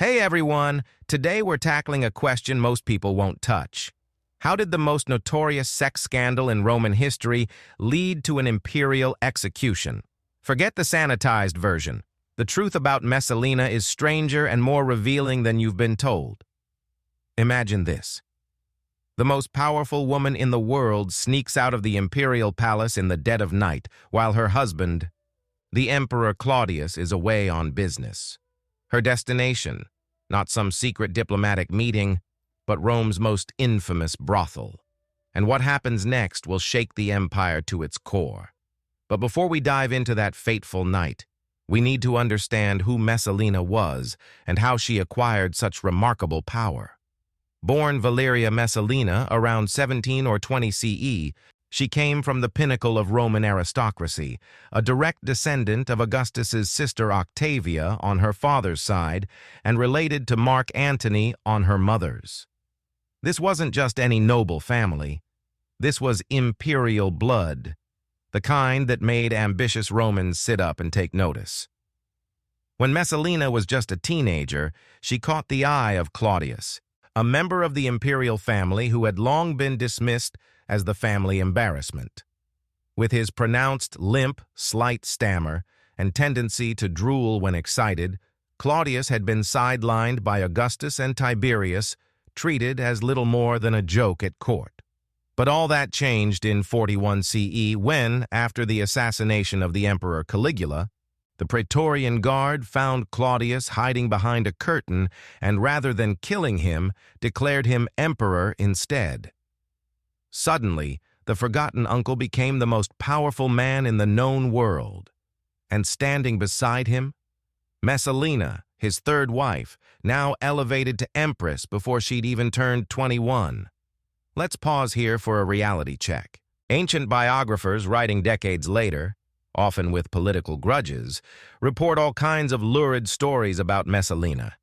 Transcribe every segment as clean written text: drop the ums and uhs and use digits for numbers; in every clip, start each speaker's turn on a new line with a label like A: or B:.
A: Hey everyone! Today we're tackling a question most people won't touch. How did the most notorious sex scandal in Roman history lead to an imperial execution? Forget the sanitized version. The truth about Messalina is stranger and more revealing than you've been told. Imagine this. The most powerful woman in the world sneaks out of the imperial palace in the dead of night, while her husband, the Emperor Claudius, is away on business. Her destination, not some secret diplomatic meeting, but Rome's most infamous brothel. And what happens next will shake the empire to its core. But before we dive into that fateful night, we need to understand who Messalina was and how she acquired such remarkable power. Born Valeria Messalina around 17 or 20 CE, she came from the pinnacle of Roman aristocracy, a direct descendant of Augustus's sister Octavia on her father's side and related to Mark Antony on her mother's. This wasn't just any noble family. This was imperial blood, the kind that made ambitious Romans sit up and take notice. When Messalina was just a teenager, she caught the eye of Claudius, a member of the imperial family who had long been dismissed as the family embarrassment. With his pronounced limp, slight stammer, and tendency to drool when excited, Claudius had been sidelined by Augustus and Tiberius, treated as little more than a joke at court. But all that changed in 41 CE when, after the assassination of the Emperor Caligula, the Praetorian Guard found Claudius hiding behind a curtain and, rather than killing him, declared him emperor instead. Suddenly, the forgotten uncle became the most powerful man in the known world. And standing beside him, Messalina, his third wife, now elevated to Empress before she'd even turned 21. Let's pause here for a reality check. Ancient biographers writing decades later, often with political grudges, report all kinds of lurid stories about Messalina.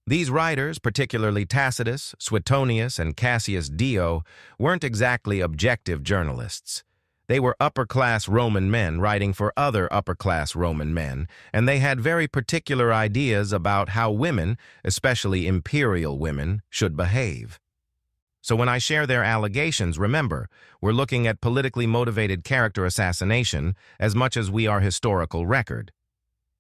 A: These writers, particularly Tacitus, Suetonius, and Cassius Dio, weren't exactly objective journalists. They were upper-class Roman men writing for other upper-class Roman men, and they had very particular ideas about how women, especially imperial women, should behave. So when I share their allegations, remember, we're looking at politically motivated character assassination as much as we are historical record.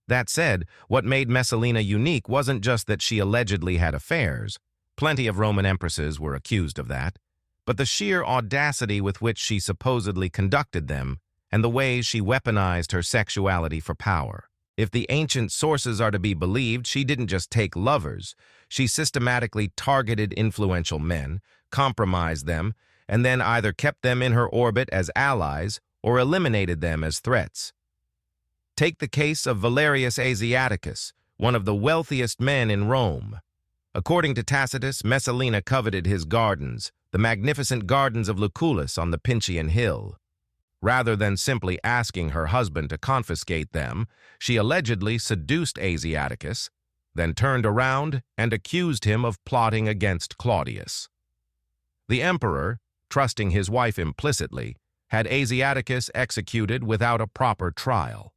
A: That said, what made Messalina unique wasn't just that she allegedly had affairs. Plenty of Roman empresses were accused of that. But the sheer audacity with which she supposedly conducted them and the ways she weaponized her sexuality for power. If the ancient sources are to be believed, she didn't just take lovers. She systematically targeted influential men, compromised them, and then either kept them in her orbit as allies or eliminated them as threats. Take the case of Valerius Asiaticus, one of the wealthiest men in Rome. According to Tacitus, Messalina coveted his gardens, the magnificent gardens of Lucullus on the Pincian Hill. Rather than simply asking her husband to confiscate them, she allegedly seduced Asiaticus, then turned around and accused him of plotting against Claudius. The emperor, trusting his wife implicitly, had Asiaticus executed without a proper trial.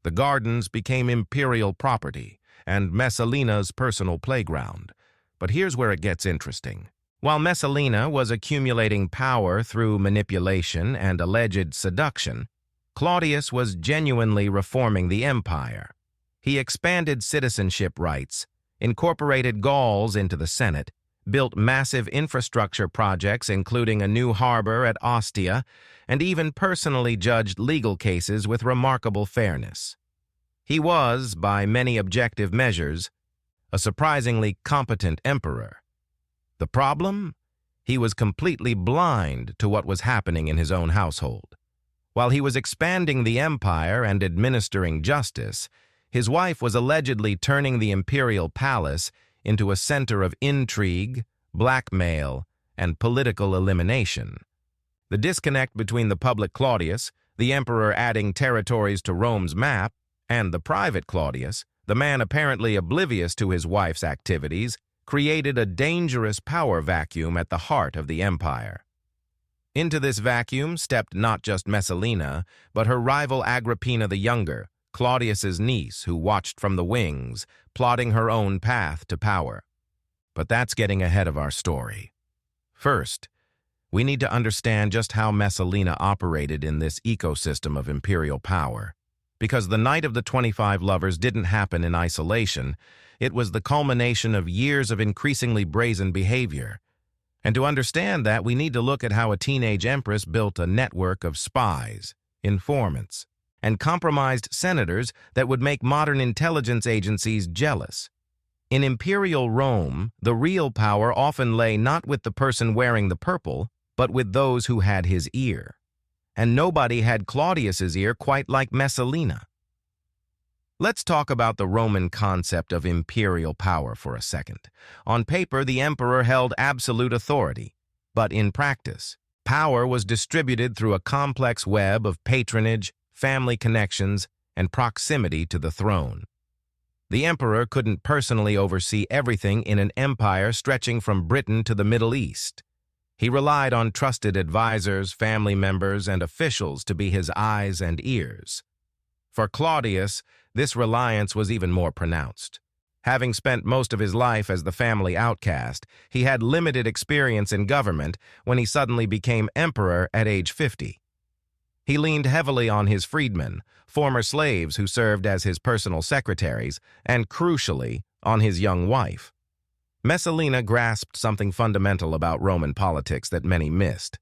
A: The gardens became imperial property and Messalina's personal playground. But here's where it gets interesting. While Messalina was accumulating power through manipulation and alleged seduction, Claudius was genuinely reforming the empire. He expanded citizenship rights, incorporated Gauls into the Senate, built massive infrastructure projects including a new harbor at Ostia, and even personally judged legal cases with remarkable fairness. He was, by many objective measures, a surprisingly competent emperor. The problem? He was completely blind to what was happening in his own household. While he was expanding the empire and administering justice, his wife was allegedly turning the imperial palace into a center of intrigue, blackmail, and political elimination. The disconnect between the public Claudius, the emperor adding territories to Rome's map, and the private Claudius, the man apparently oblivious to his wife's activities, created a dangerous power vacuum at the heart of the empire. Into this vacuum stepped not just Messalina, but her rival Agrippina the Younger, Claudius's niece who watched from the wings, plotting her own path to power. But that's getting ahead of our story. First, we need to understand just how Messalina operated in this ecosystem of imperial power. Because the Night of the 25 Lovers didn't happen in isolation, it was the culmination of years of increasingly brazen behavior. And to understand that, we need to look at how a teenage empress built a network of spies, informants, and compromised senators that would make modern intelligence agencies jealous. In imperial Rome, the real power often lay not with the person wearing the purple, but with those who had his ear. And nobody had Claudius's ear quite like Messalina. Let's talk about the Roman concept of imperial power for a second. On paper, the emperor held absolute authority, but in practice, power was distributed through a complex web of patronage, family connections, and proximity to the throne. The emperor couldn't personally oversee everything in an empire stretching from Britain to the Middle East. He relied on trusted advisors, family members, and officials to be his eyes and ears. For Claudius, this reliance was even more pronounced. Having spent most of his life as the family outcast, he had limited experience in government when he suddenly became emperor at age 50. He leaned heavily on his freedmen, former slaves who served as his personal secretaries, and crucially, on his young wife. Messalina grasped something fundamental about Roman politics that many missed.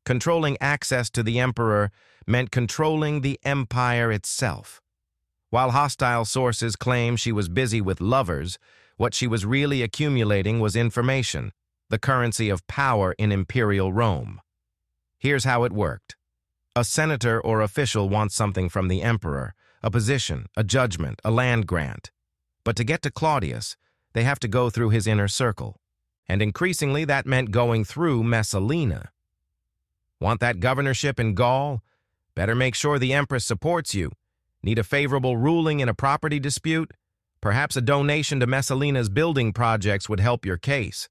A: Controlling access to the emperor meant controlling the empire itself. While hostile sources claim she was busy with lovers, what she was really accumulating was information, the currency of power in imperial Rome. Here's how it worked. A senator or official wants something from the emperor, a position, a judgment, a land grant. But to get to Claudius, they have to go through his inner circle. And increasingly, that meant going through Messalina. Want that governorship in Gaul? Better make sure the Empress supports you. Need a favorable ruling in a property dispute? Perhaps a donation to Messalina's building projects would help your case.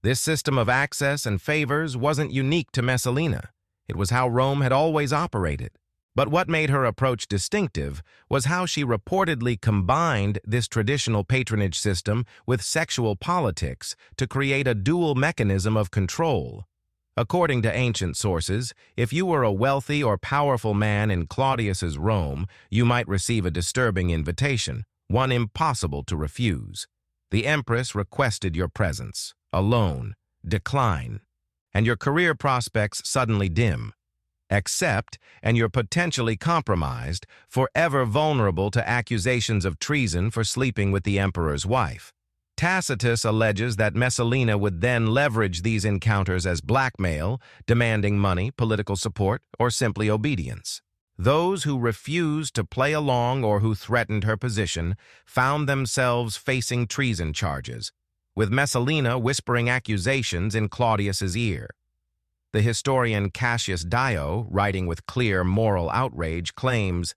A: This system of access and favors wasn't unique to Messalina. It was how Rome had always operated. But what made her approach distinctive was how she reportedly combined this traditional patronage system with sexual politics to create a dual mechanism of control. According to ancient sources, if you were a wealthy or powerful man in Claudius's Rome, you might receive a disturbing invitation, one impossible to refuse. The Empress requested your presence, alone, decline, and your career prospects suddenly dim. Accept, and you're potentially compromised, forever vulnerable to accusations of treason for sleeping with the emperor's wife. Tacitus alleges that Messalina would then leverage these encounters as blackmail, demanding money, political support, or simply obedience. Those who refused to play along or who threatened her position found themselves facing treason charges, with Messalina whispering accusations in Claudius's ear. The historian Cassius Dio, writing with clear moral outrage, claims,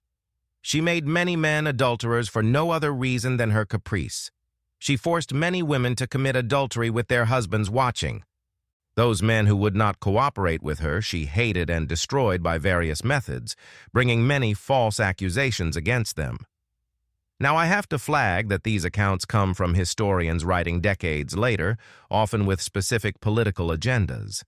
A: "She made many men adulterers for no other reason than her caprice. She forced many women to commit adultery with their husbands watching. Those men who would not cooperate with her she hated and destroyed by various methods, bringing many false accusations against them." Now, I have to flag that these accounts come from historians writing decades later, often with specific political agendas.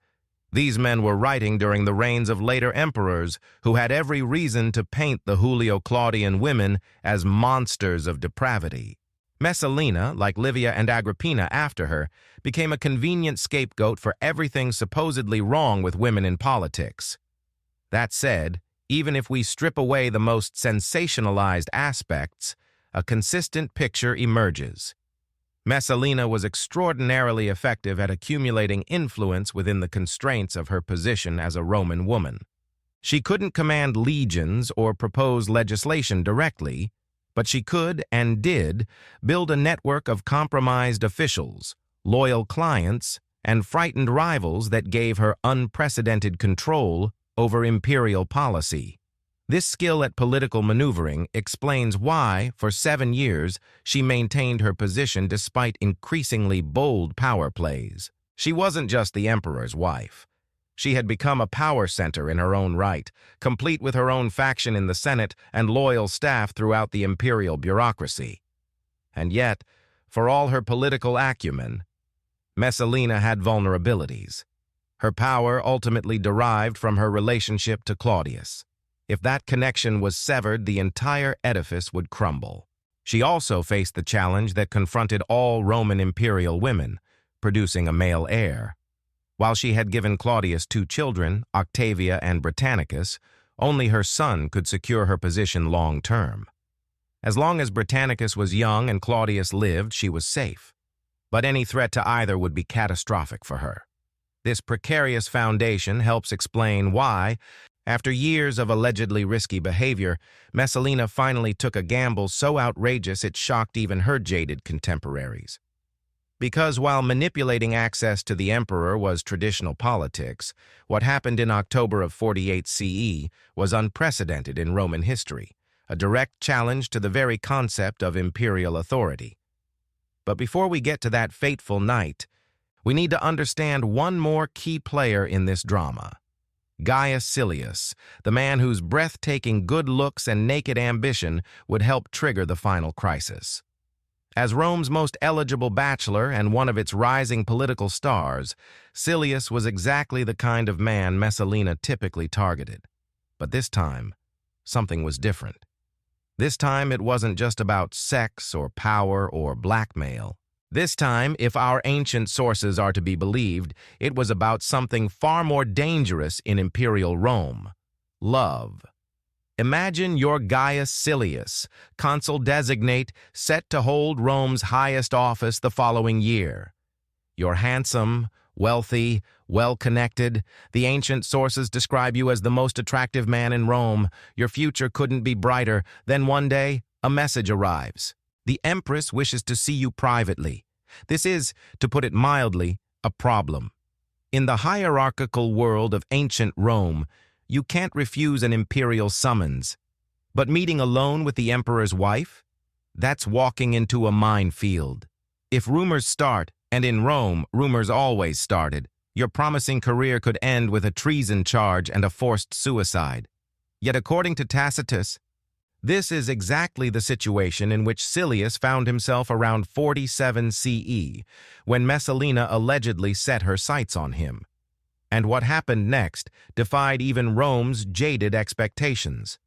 A: These men were writing during the reigns of later emperors who had every reason to paint the Julio-Claudian women as monsters of depravity. Messalina, like Livia and Agrippina after her, became a convenient scapegoat for everything supposedly wrong with women in politics. That said, even if we strip away the most sensationalized aspects, a consistent picture emerges. Messalina was extraordinarily effective at accumulating influence within the constraints of her position as a Roman woman. She couldn't command legions or propose legislation directly, but she could and did build a network of compromised officials, loyal clients, and frightened rivals that gave her unprecedented control over imperial policy. This skill at political maneuvering explains why, for 7 years, she maintained her position despite increasingly bold power plays. She wasn't just the emperor's wife. She had become a power center in her own right, complete with her own faction in the Senate and loyal staff throughout the imperial bureaucracy. And yet, for all her political acumen, Messalina had vulnerabilities. Her power ultimately derived from her relationship to Claudius. If that connection was severed, the entire edifice would crumble. She also faced the challenge that confronted all Roman imperial women, producing a male heir. While she had given Claudius 2 children, Octavia and Britannicus, only her son could secure her position long-term. As long as Britannicus was young and Claudius lived, she was safe. But any threat to either would be catastrophic for her. This precarious foundation helps explain why, after years of allegedly risky behavior, Messalina finally took a gamble so outrageous it shocked even her jaded contemporaries. Because while manipulating access to the emperor was traditional politics, what happened in October of 48 CE was unprecedented in Roman history, a direct challenge to the very concept of imperial authority. But before we get to that fateful night, we need to understand one more key player in this drama. Gaius Silius, the man whose breathtaking good looks and naked ambition would help trigger the final crisis. As Rome's most eligible bachelor and one of its rising political stars, Silius was exactly the kind of man Messalina typically targeted. But this time, something was different. This time, it wasn't just about sex or power or blackmail. This time, if our ancient sources are to be believed, it was about something far more dangerous in imperial Rome: love. Imagine you're Gaius Silius, consul-designate, set to hold Rome's highest office the following year. You're handsome, wealthy, well-connected. The ancient sources describe you as the most attractive man in Rome. Your future couldn't be brighter. Then one day, a message arrives. The Empress wishes to see you privately. This is, to put it mildly, a problem. In the hierarchical world of ancient Rome, you can't refuse an imperial summons. But meeting alone with the emperor's wife? That's walking into a minefield. If rumors start, and in Rome, rumors always started, your promising career could end with a treason charge and a forced suicide. Yet according to Tacitus, this is exactly the situation in which Silius found himself around 47 CE, when Messalina allegedly set her sights on him. And what happened next defied even Rome's jaded expectations.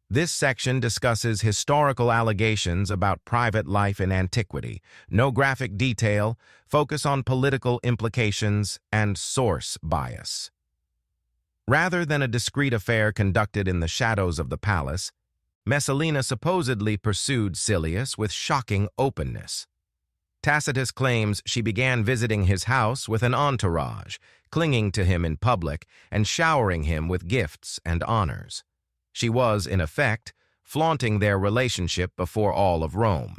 A: This section discusses historical allegations about private life in antiquity, no graphic detail, focus on political implications, and source bias. Rather than a discreet affair conducted in the shadows of the palace, Messalina supposedly pursued Silius with shocking openness. Tacitus claims she began visiting his house with an entourage, clinging to him in public and showering him with gifts and honors. She was, in effect, flaunting their relationship before all of Rome.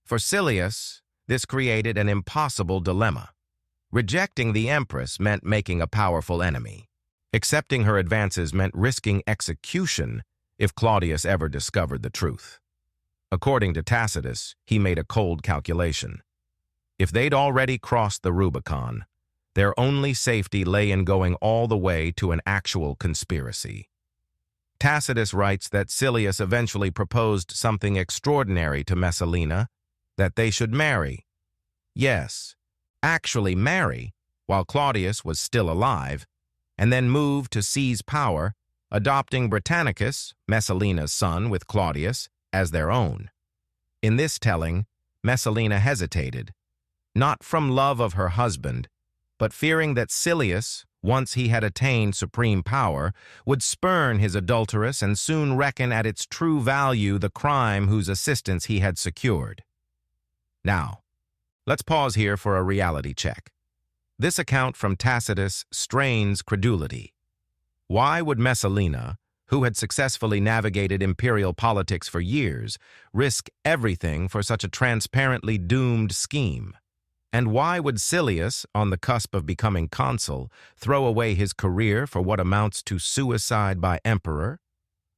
A: For Silius, this created an impossible dilemma. Rejecting the Empress meant making a powerful enemy. Accepting her advances meant risking execution if Claudius ever discovered the truth. According to Tacitus, he made a cold calculation. If they'd already crossed the Rubicon, their only safety lay in going all the way to an actual conspiracy. Tacitus writes that Silius eventually proposed something extraordinary to Messalina, that they should marry. Yes, actually marry, while Claudius was still alive, and then move to seize power, adopting Britannicus, Messalina's son with Claudius, as their own. In this telling, Messalina hesitated, not from love of her husband, but fearing that Silius, once he had attained supreme power, would spurn his adulteress and soon reckon at its true value the crime whose assistance he had secured. Now, let's pause here for a reality check. This account from Tacitus strains credulity. Why would Messalina, who had successfully navigated imperial politics for years, risk everything for such a transparently doomed scheme? And why would Silius, on the cusp of becoming consul, throw away his career for what amounts to suicide by emperor?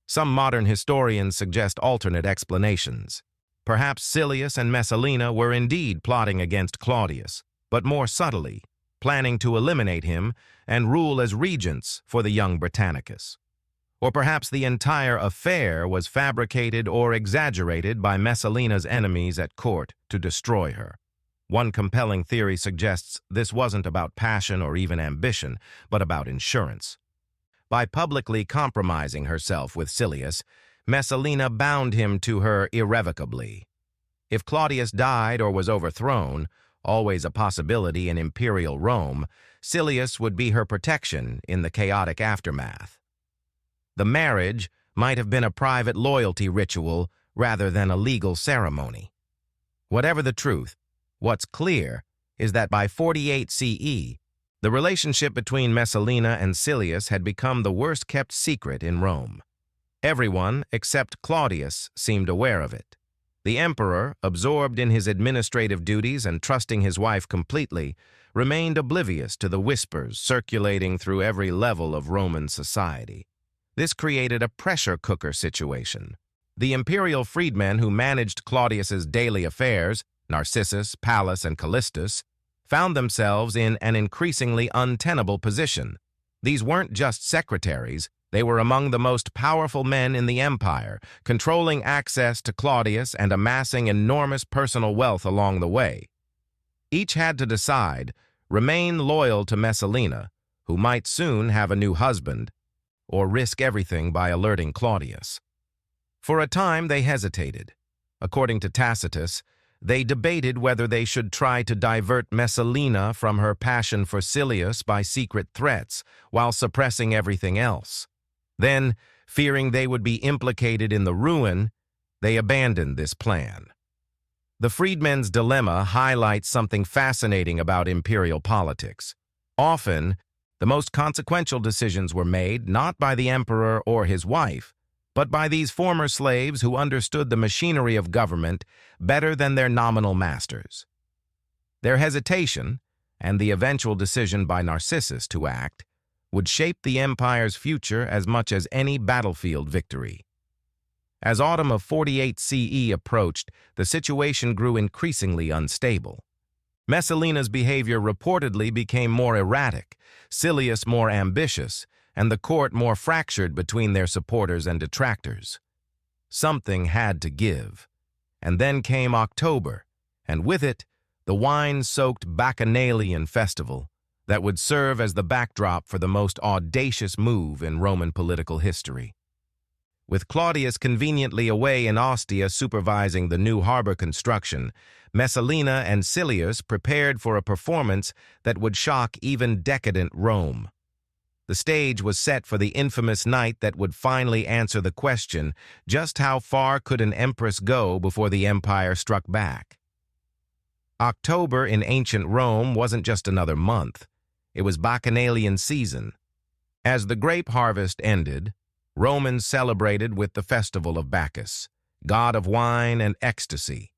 A: Some modern historians suggest alternate explanations. Perhaps Silius and Messalina were indeed plotting against Claudius, but more subtly, planning to eliminate him and rule as regents for the young Britannicus. Or perhaps the entire affair was fabricated or exaggerated by Messalina's enemies at court to destroy her. One compelling theory suggests this wasn't about passion or even ambition, but about insurance. By publicly compromising herself with Silius, Messalina bound him to her irrevocably. If Claudius died or was overthrown, always a possibility in imperial Rome, Silius would be her protection in the chaotic aftermath. The marriage might have been a private loyalty ritual rather than a legal ceremony. Whatever the truth, what's clear is that by 48 CE, the relationship between Messalina and Silius had become the worst-kept secret in Rome. Everyone, except Claudius, seemed aware of it. The emperor, absorbed in his administrative duties and trusting his wife completely, remained oblivious to the whispers circulating through every level of Roman society. This created a pressure cooker situation. The imperial freedmen who managed Claudius's daily affairs, Narcissus, Pallas, and Callistus, found themselves in an increasingly untenable position. These weren't just secretaries, they were among the most powerful men in the empire, controlling access to Claudius and amassing enormous personal wealth along the way. Each had to decide, remain loyal to Messalina, who might soon have a new husband, or risk everything by alerting Claudius. For a time they hesitated. According to Tacitus, they debated whether they should try to divert Messalina from her passion for Silius by secret threats while suppressing everything else. Then, fearing they would be implicated in the ruin, they abandoned this plan. The freedmen's dilemma highlights something fascinating about imperial politics. Often, the most consequential decisions were made not by the emperor or his wife, but by these former slaves who understood the machinery of government better than their nominal masters. Their hesitation, and the eventual decision by Narcissus to act, would shape the empire's future as much as any battlefield victory. As autumn of 48 CE approached, the situation grew increasingly unstable. Messalina's behavior reportedly became more erratic, Silius more ambitious, and the court more fractured between their supporters and detractors. Something had to give. And then came October, and with it, the wine-soaked Bacchanalian festival that would serve as the backdrop for the most audacious move in Roman political history. With Claudius conveniently away in Ostia supervising the new harbor construction, Messalina and Silius prepared for a performance that would shock even decadent Rome. The stage was set for the infamous night that would finally answer the question, just how far could an empress go before the empire struck back? October in ancient Rome wasn't just another month. It was Bacchanalian season. As the grape harvest ended, Romans celebrated with the festival of Bacchus, god of wine and ecstasy.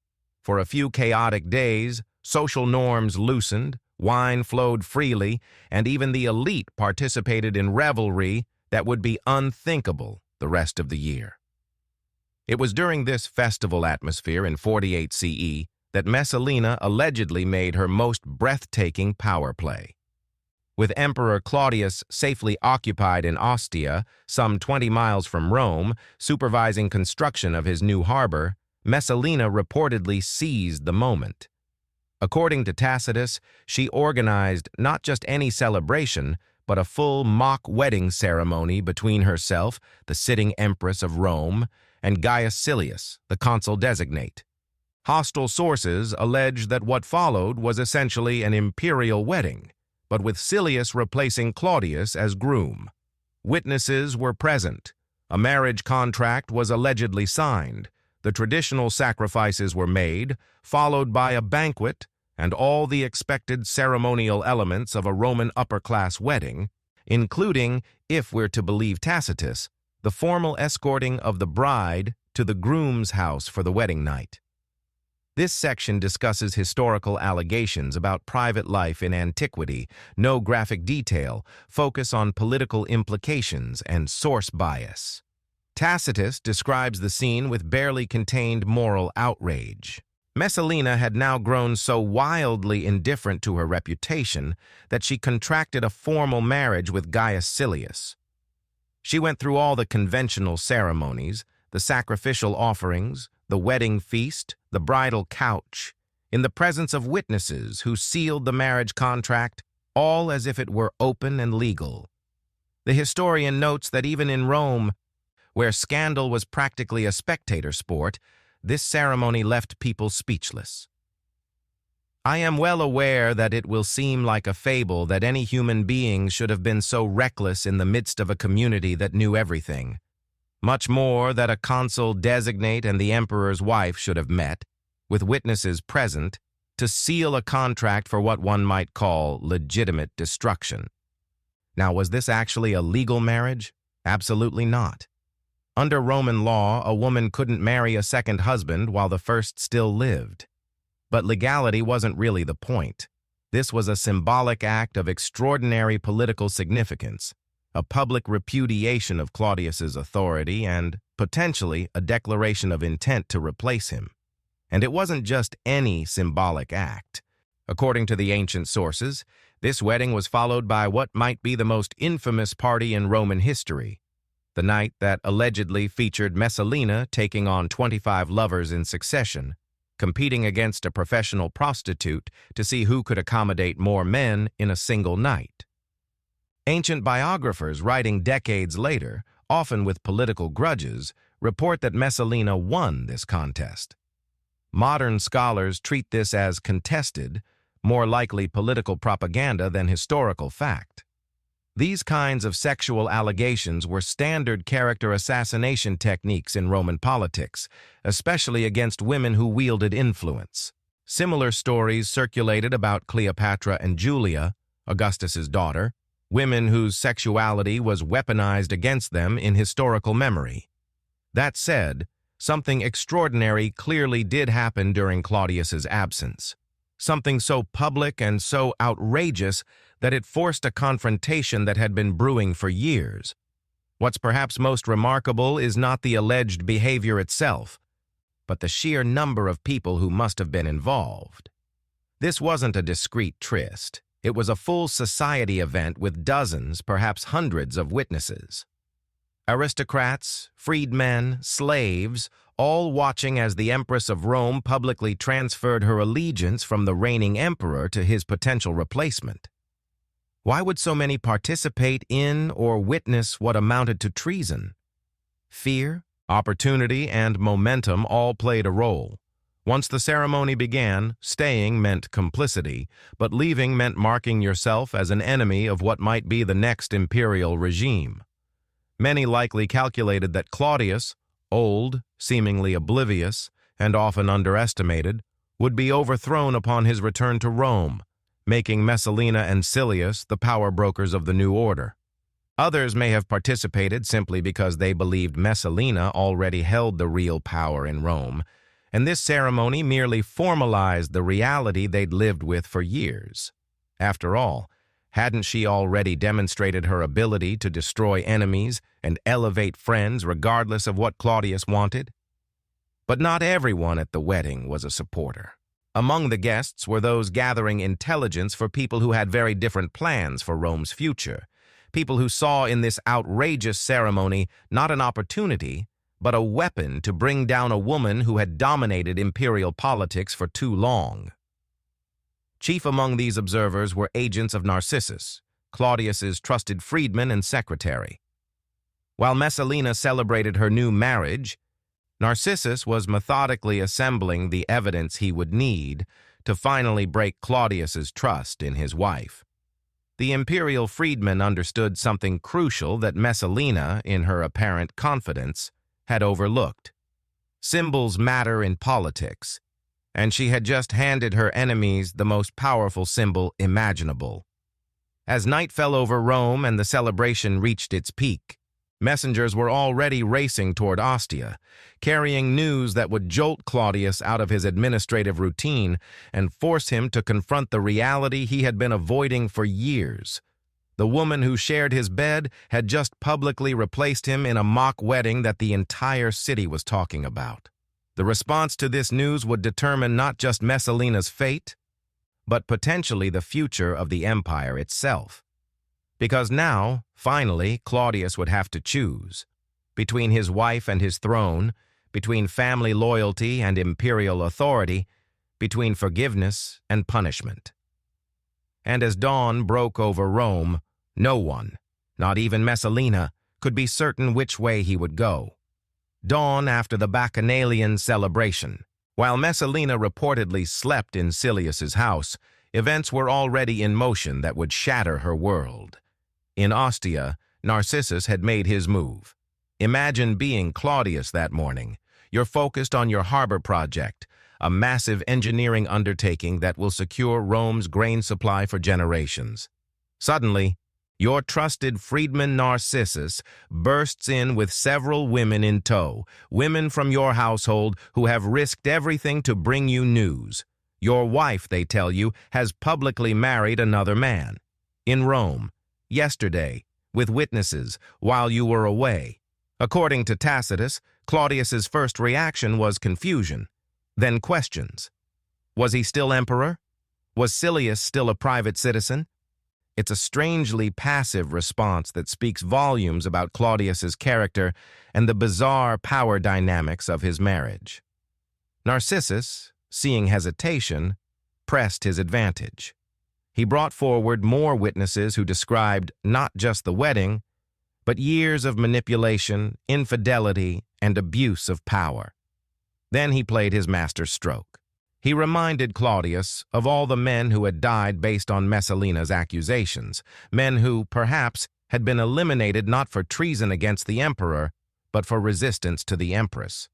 A: For a few chaotic days, social norms loosened, wine flowed freely, and even the elite participated in revelry that would be unthinkable the rest of the year. It was during this festival atmosphere in 48 CE that Messalina allegedly made her most breathtaking power play. With Emperor Claudius safely occupied in Ostia, some 20 miles from Rome, supervising construction of his new harbor, Messalina reportedly seized the moment. According to Tacitus, she organized not just any celebration, but a full mock wedding ceremony between herself, the sitting Empress of Rome, and Gaius Silius, the consul-designate. Hostile sources allege that what followed was essentially an imperial wedding, but with Silius replacing Claudius as groom. Witnesses were present. A marriage contract was allegedly signed. The traditional sacrifices were made, followed by a banquet and all the expected ceremonial elements of a Roman upper-class wedding, including, if we're to believe Tacitus, the formal escorting of the bride to the groom's house for the wedding night. This section discusses historical allegations about private life in antiquity, no graphic detail, focus on political implications and source bias. Tacitus describes the scene with barely contained moral outrage. Messalina had now grown so wildly indifferent to her reputation that she contracted a formal marriage with Gaius Silius. She went through all the conventional ceremonies, the sacrificial offerings, the wedding feast, the bridal couch, in the presence of witnesses who sealed the marriage contract, all as if it were open and legal. The historian notes that even in Rome, where scandal was practically a spectator sport, this ceremony left people speechless. I am well aware that it will seem like a fable that any human being should have been so reckless in the midst of a community that knew everything. Much more that a consul-designate and the emperor's wife should have met, with witnesses present, to seal a contract for what one might call legitimate destruction. Now, was this actually a legal marriage? Absolutely not. Under Roman law, a woman couldn't marry a second husband while the first still lived. But legality wasn't really the point. This was a symbolic act of extraordinary political significance, a public repudiation of Claudius's authority and, potentially, a declaration of intent to replace him. And it wasn't just any symbolic act. According to the ancient sources, this wedding was followed by what might be the most infamous party in Roman history, the night that allegedly featured Messalina taking on 25 lovers in succession, competing against a professional prostitute to see who could accommodate more men in a single night. Ancient biographers writing decades later, often with political grudges, report that Messalina won this contest. Modern scholars treat this as contested, more likely political propaganda than historical fact. These kinds of sexual allegations were standard character assassination techniques in Roman politics, especially against women who wielded influence. Similar stories circulated about Cleopatra and Julia, Augustus's daughter, women whose sexuality was weaponized against them in historical memory. That said, something extraordinary clearly did happen during Claudius's absence. Something so public and so outrageous that it forced a confrontation that had been brewing for years. What's perhaps most remarkable is not the alleged behavior itself, but the sheer number of people who must have been involved. This wasn't a discreet tryst. It was a full society event with dozens, perhaps hundreds of witnesses. Aristocrats, freedmen, slaves, all watching as the Empress of Rome publicly transferred her allegiance from the reigning emperor to his potential replacement. Why would so many participate in or witness what amounted to treason? Fear, opportunity, and momentum all played a role. Once the ceremony began, staying meant complicity, but leaving meant marking yourself as an enemy of what might be the next imperial regime. Many likely calculated that Claudius, old, seemingly oblivious, and often underestimated, would be overthrown upon his return to Rome, making Messalina and Silius the power brokers of the new order. Others may have participated simply because they believed Messalina already held the real power in Rome, and this ceremony merely formalized the reality they'd lived with for years. After all, hadn't she already demonstrated her ability to destroy enemies and elevate friends regardless of what Claudius wanted? But not everyone at the wedding was a supporter. Among the guests were those gathering intelligence for people who had very different plans for Rome's future, people who saw in this outrageous ceremony not an opportunity, but a weapon to bring down a woman who had dominated imperial politics for too long. Chief among these observers were agents of Narcissus, Claudius's trusted freedman and secretary. While Messalina celebrated her new marriage, Narcissus was methodically assembling the evidence he would need to finally break Claudius's trust in his wife. The imperial freedman understood something crucial that Messalina, in her apparent confidence, had overlooked. Symbols matter in politics, and she had just handed her enemies the most powerful symbol imaginable. As night fell over Rome and the celebration reached its peak, messengers were already racing toward Ostia, carrying news that would jolt Claudius out of his administrative routine and force him to confront the reality he had been avoiding for years. The woman who shared his bed had just publicly replaced him in a mock wedding that the entire city was talking about. The response to this news would determine not just Messalina's fate, but potentially the future of the empire itself. Because now, finally, Claudius would have to choose between his wife and his throne, between family loyalty and imperial authority, between forgiveness and punishment. And as dawn broke over Rome, no one, not even Messalina, could be certain which way he would go. Dawn after the Bacchanalian celebration. While Messalina reportedly slept in Silius's house, events were already in motion that would shatter her world. In Ostia, Narcissus had made his move. Imagine being Claudius that morning. You're focused on your harbor project, a massive engineering undertaking that will secure Rome's grain supply for generations. Suddenly, your trusted freedman Narcissus bursts in with several women in tow, women from your household who have risked everything to bring you news. Your wife, they tell you, has publicly married another man. In Rome, yesterday, with witnesses, while you were away. According to Tacitus, Claudius's first reaction was confusion, then questions. Was he still emperor? Was Silius still a private citizen? It's a strangely passive response that speaks volumes about Claudius's character and the bizarre power dynamics of his marriage. Narcissus, seeing hesitation, pressed his advantage. He brought forward more witnesses who described not just the wedding, but years of manipulation, infidelity, and abuse of power. Then he played his master stroke. He reminded Claudius of all the men who had died based on Messalina's accusations, men who, perhaps, had been eliminated not for treason against the emperor, but for resistance to the Empress.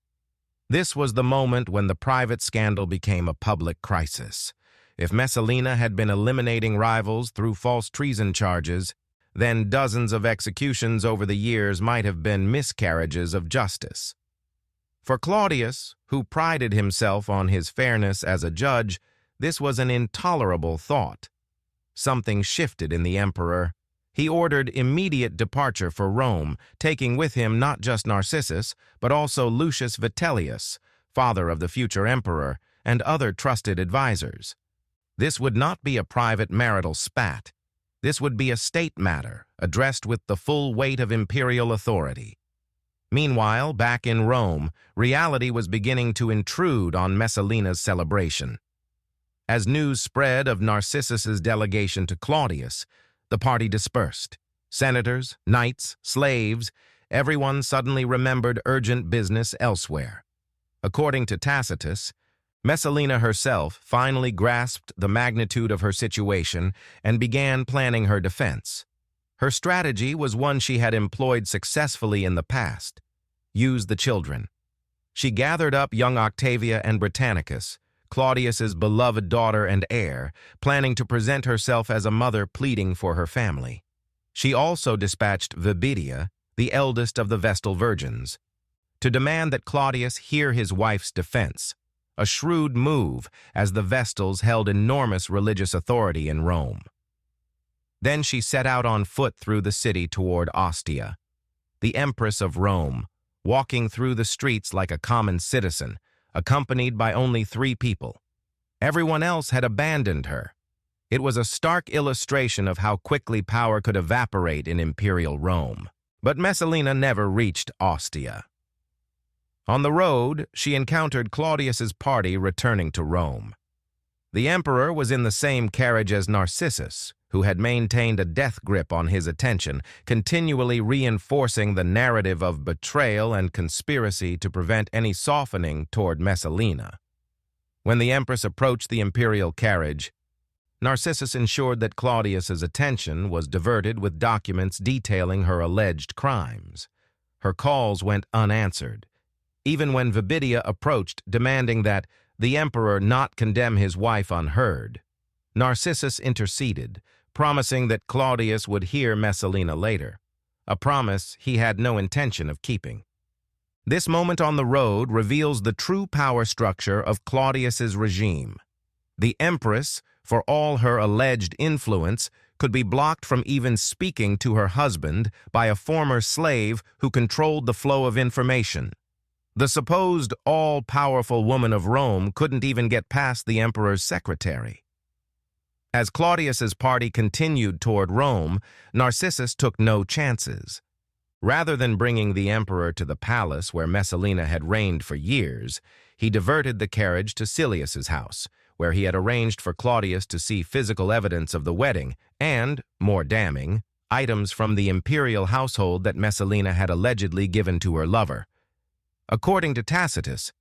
A: This was the moment when the private scandal became a public crisis. If Messalina had been eliminating rivals through false treason charges, then dozens of executions over the years might have been miscarriages of justice. For Claudius, who prided himself on his fairness as a judge, this was an intolerable thought. Something shifted in the emperor. He ordered immediate departure for Rome, taking with him not just Narcissus, but also Lucius Vitellius, father of the future emperor, and other trusted advisors. This would not be a private marital spat. This would be a state matter, addressed with the full weight of imperial authority. Meanwhile, back in Rome, reality was beginning to intrude on Messalina's celebration. As news spread of Narcissus's delegation to Claudius, the party dispersed. Senators, knights, slaves, everyone suddenly remembered urgent business elsewhere. According to Tacitus, Messalina herself finally grasped the magnitude of her situation and began planning her defense. Her strategy was one she had employed successfully in the past: use the children. She gathered up young Octavia and Britannicus, Claudius's beloved daughter and heir, planning to present herself as a mother pleading for her family. She also dispatched Vibidia, the eldest of the Vestal virgins, to demand that Claudius hear his wife's defense, a shrewd move as the Vestals held enormous religious authority in Rome. Then she set out on foot through the city toward Ostia, the Empress of Rome, walking through the streets like a common citizen, accompanied by only 3 people. Everyone else had abandoned her. It was a stark illustration of how quickly power could evaporate in imperial Rome. But Messalina never reached Ostia. On the road, she encountered Claudius's party returning to Rome. The emperor was in the same carriage as Narcissus, who had maintained a death grip on his attention, continually reinforcing the narrative of betrayal and conspiracy to prevent any softening toward Messalina. When the Empress approached the imperial carriage, Narcissus ensured that Claudius's attention was diverted with documents detailing her alleged crimes. Her calls went unanswered, even when Vibidia approached demanding that the emperor not condemn his wife unheard. Narcissus interceded, promising that Claudius would hear Messalina later, a promise he had no intention of keeping. This moment on the road reveals the true power structure of Claudius's regime. The Empress, for all her alleged influence, could be blocked from even speaking to her husband by a former slave who controlled the flow of information. The supposed all-powerful woman of Rome couldn't even get past the emperor's secretary. As Claudius's party continued toward Rome, Narcissus took no chances. Rather than bringing the emperor to the palace where Messalina had reigned for years, he diverted the carriage to Silius's house, where he had arranged for Claudius to see physical evidence of the wedding and, more damning, items from the imperial household that Messalina had allegedly given to her lover. According to Tacitus,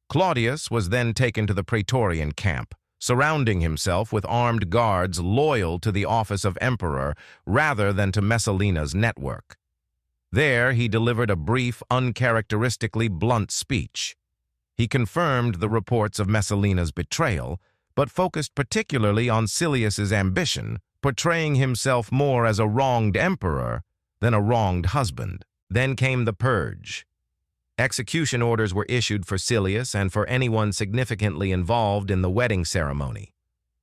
A: Claudius was then taken to the Praetorian camp, surrounding himself with armed guards loyal to the office of emperor rather than to Messalina's network. There, he delivered a brief, uncharacteristically blunt speech. He confirmed the reports of Messalina's betrayal, but focused particularly on Silius's ambition, portraying himself more as a wronged emperor than a wronged husband. Then came the purge. Execution orders were issued for Silius and for anyone significantly involved in the wedding ceremony.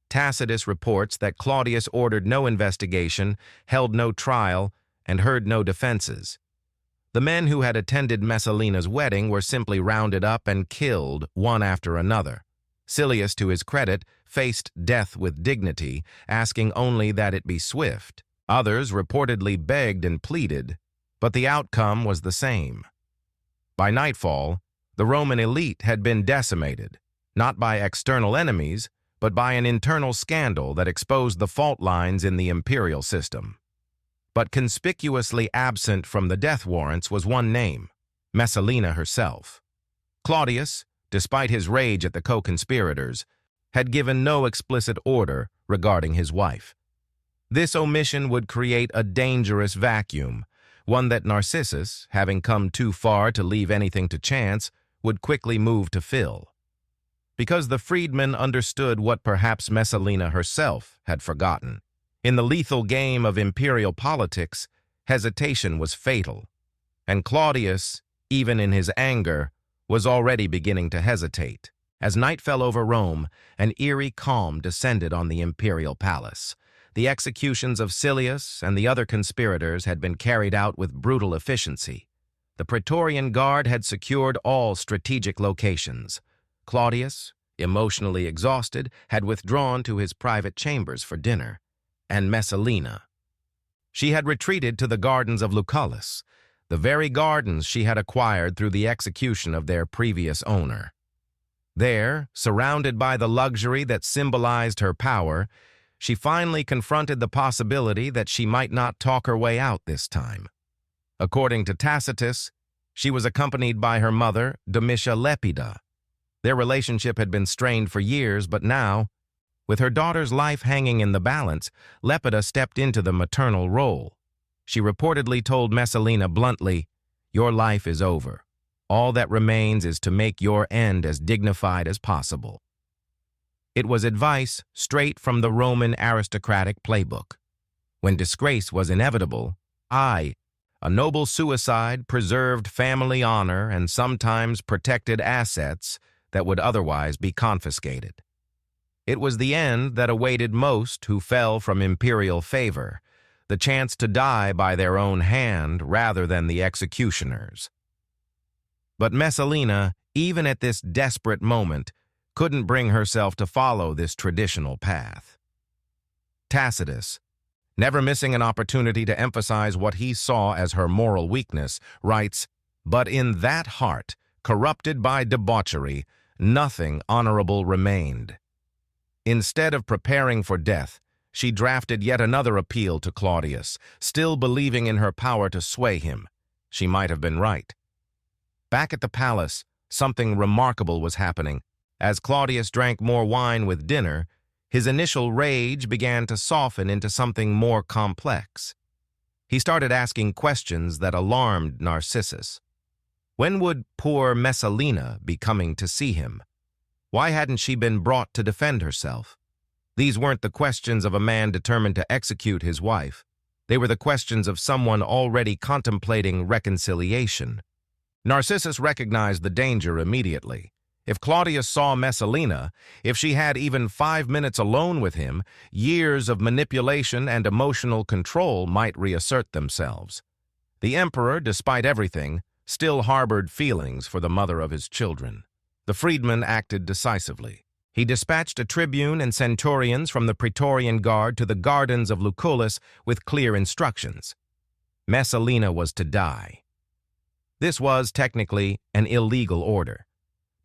A: Tacitus reports that Claudius ordered no investigation, held no trial, and heard no defenses. The men who had attended Messalina's wedding were simply rounded up and killed one after another. Silius, to his credit, faced death with dignity, asking only that it be swift. Others reportedly begged and pleaded, but the outcome was the same. By nightfall, the Roman elite had been decimated, not by external enemies, but by an internal scandal that exposed the fault lines in the imperial system. But conspicuously absent from the death warrants was one name, Messalina herself. Claudius, despite his rage at the co-conspirators, had given no explicit order regarding his wife. This omission would create a dangerous vacuum, one that Narcissus, having come too far to leave anything to chance, would quickly move to fill. Because the freedmen understood what perhaps Messalina herself had forgotten. In the lethal game of imperial politics, hesitation was fatal, and Claudius, even in his anger, was already beginning to hesitate. As night fell over Rome, an eerie calm descended on the imperial palace. The executions of Silius and the other conspirators had been carried out with brutal efficiency. The Praetorian Guard had secured all strategic locations. Claudius, emotionally exhausted, had withdrawn to his private chambers for dinner. And Messalina. She had retreated to the gardens of Lucullus, the very gardens she had acquired through the execution of their previous owner. There, surrounded by the luxury that symbolized her power, she finally confronted the possibility that she might not talk her way out this time. According to Tacitus, she was accompanied by her mother, Domitia Lepida. Their relationship had been strained for years, but now, with her daughter's life hanging in the balance, Lepida stepped into the maternal role. She reportedly told Messalina bluntly, "Your life is over. All that remains is to make your end as dignified as possible." It was advice straight from the Roman aristocratic playbook. When disgrace was inevitable, a noble suicide preserved family honor and sometimes protected assets that would otherwise be confiscated. It was the end that awaited most who fell from imperial favor, the chance to die by their own hand rather than the executioner's. But Messalina, even at this desperate moment, couldn't bring herself to follow this traditional path. Tacitus, never missing an opportunity to emphasize what he saw as her moral weakness, writes, "But in that heart, corrupted by debauchery, nothing honorable remained." Instead of preparing for death, she drafted yet another appeal to Claudius, still believing in her power to sway him. She might have been right. Back at the palace, something remarkable was happening. As Claudius drank more wine with dinner, his initial rage began to soften into something more complex. He started asking questions that alarmed Narcissus. When would poor Messalina be coming to see him? Why hadn't she been brought to defend herself? These weren't the questions of a man determined to execute his wife. They were the questions of someone already contemplating reconciliation. Narcissus recognized the danger immediately. If Claudius saw Messalina, if she had even 5 minutes alone with him, years of manipulation and emotional control might reassert themselves. The emperor, despite everything, still harbored feelings for the mother of his children. The freedman acted decisively. He dispatched a tribune and centurions from the Praetorian Guard to the gardens of Lucullus with clear instructions. Messalina was to die. This was, technically, an illegal order.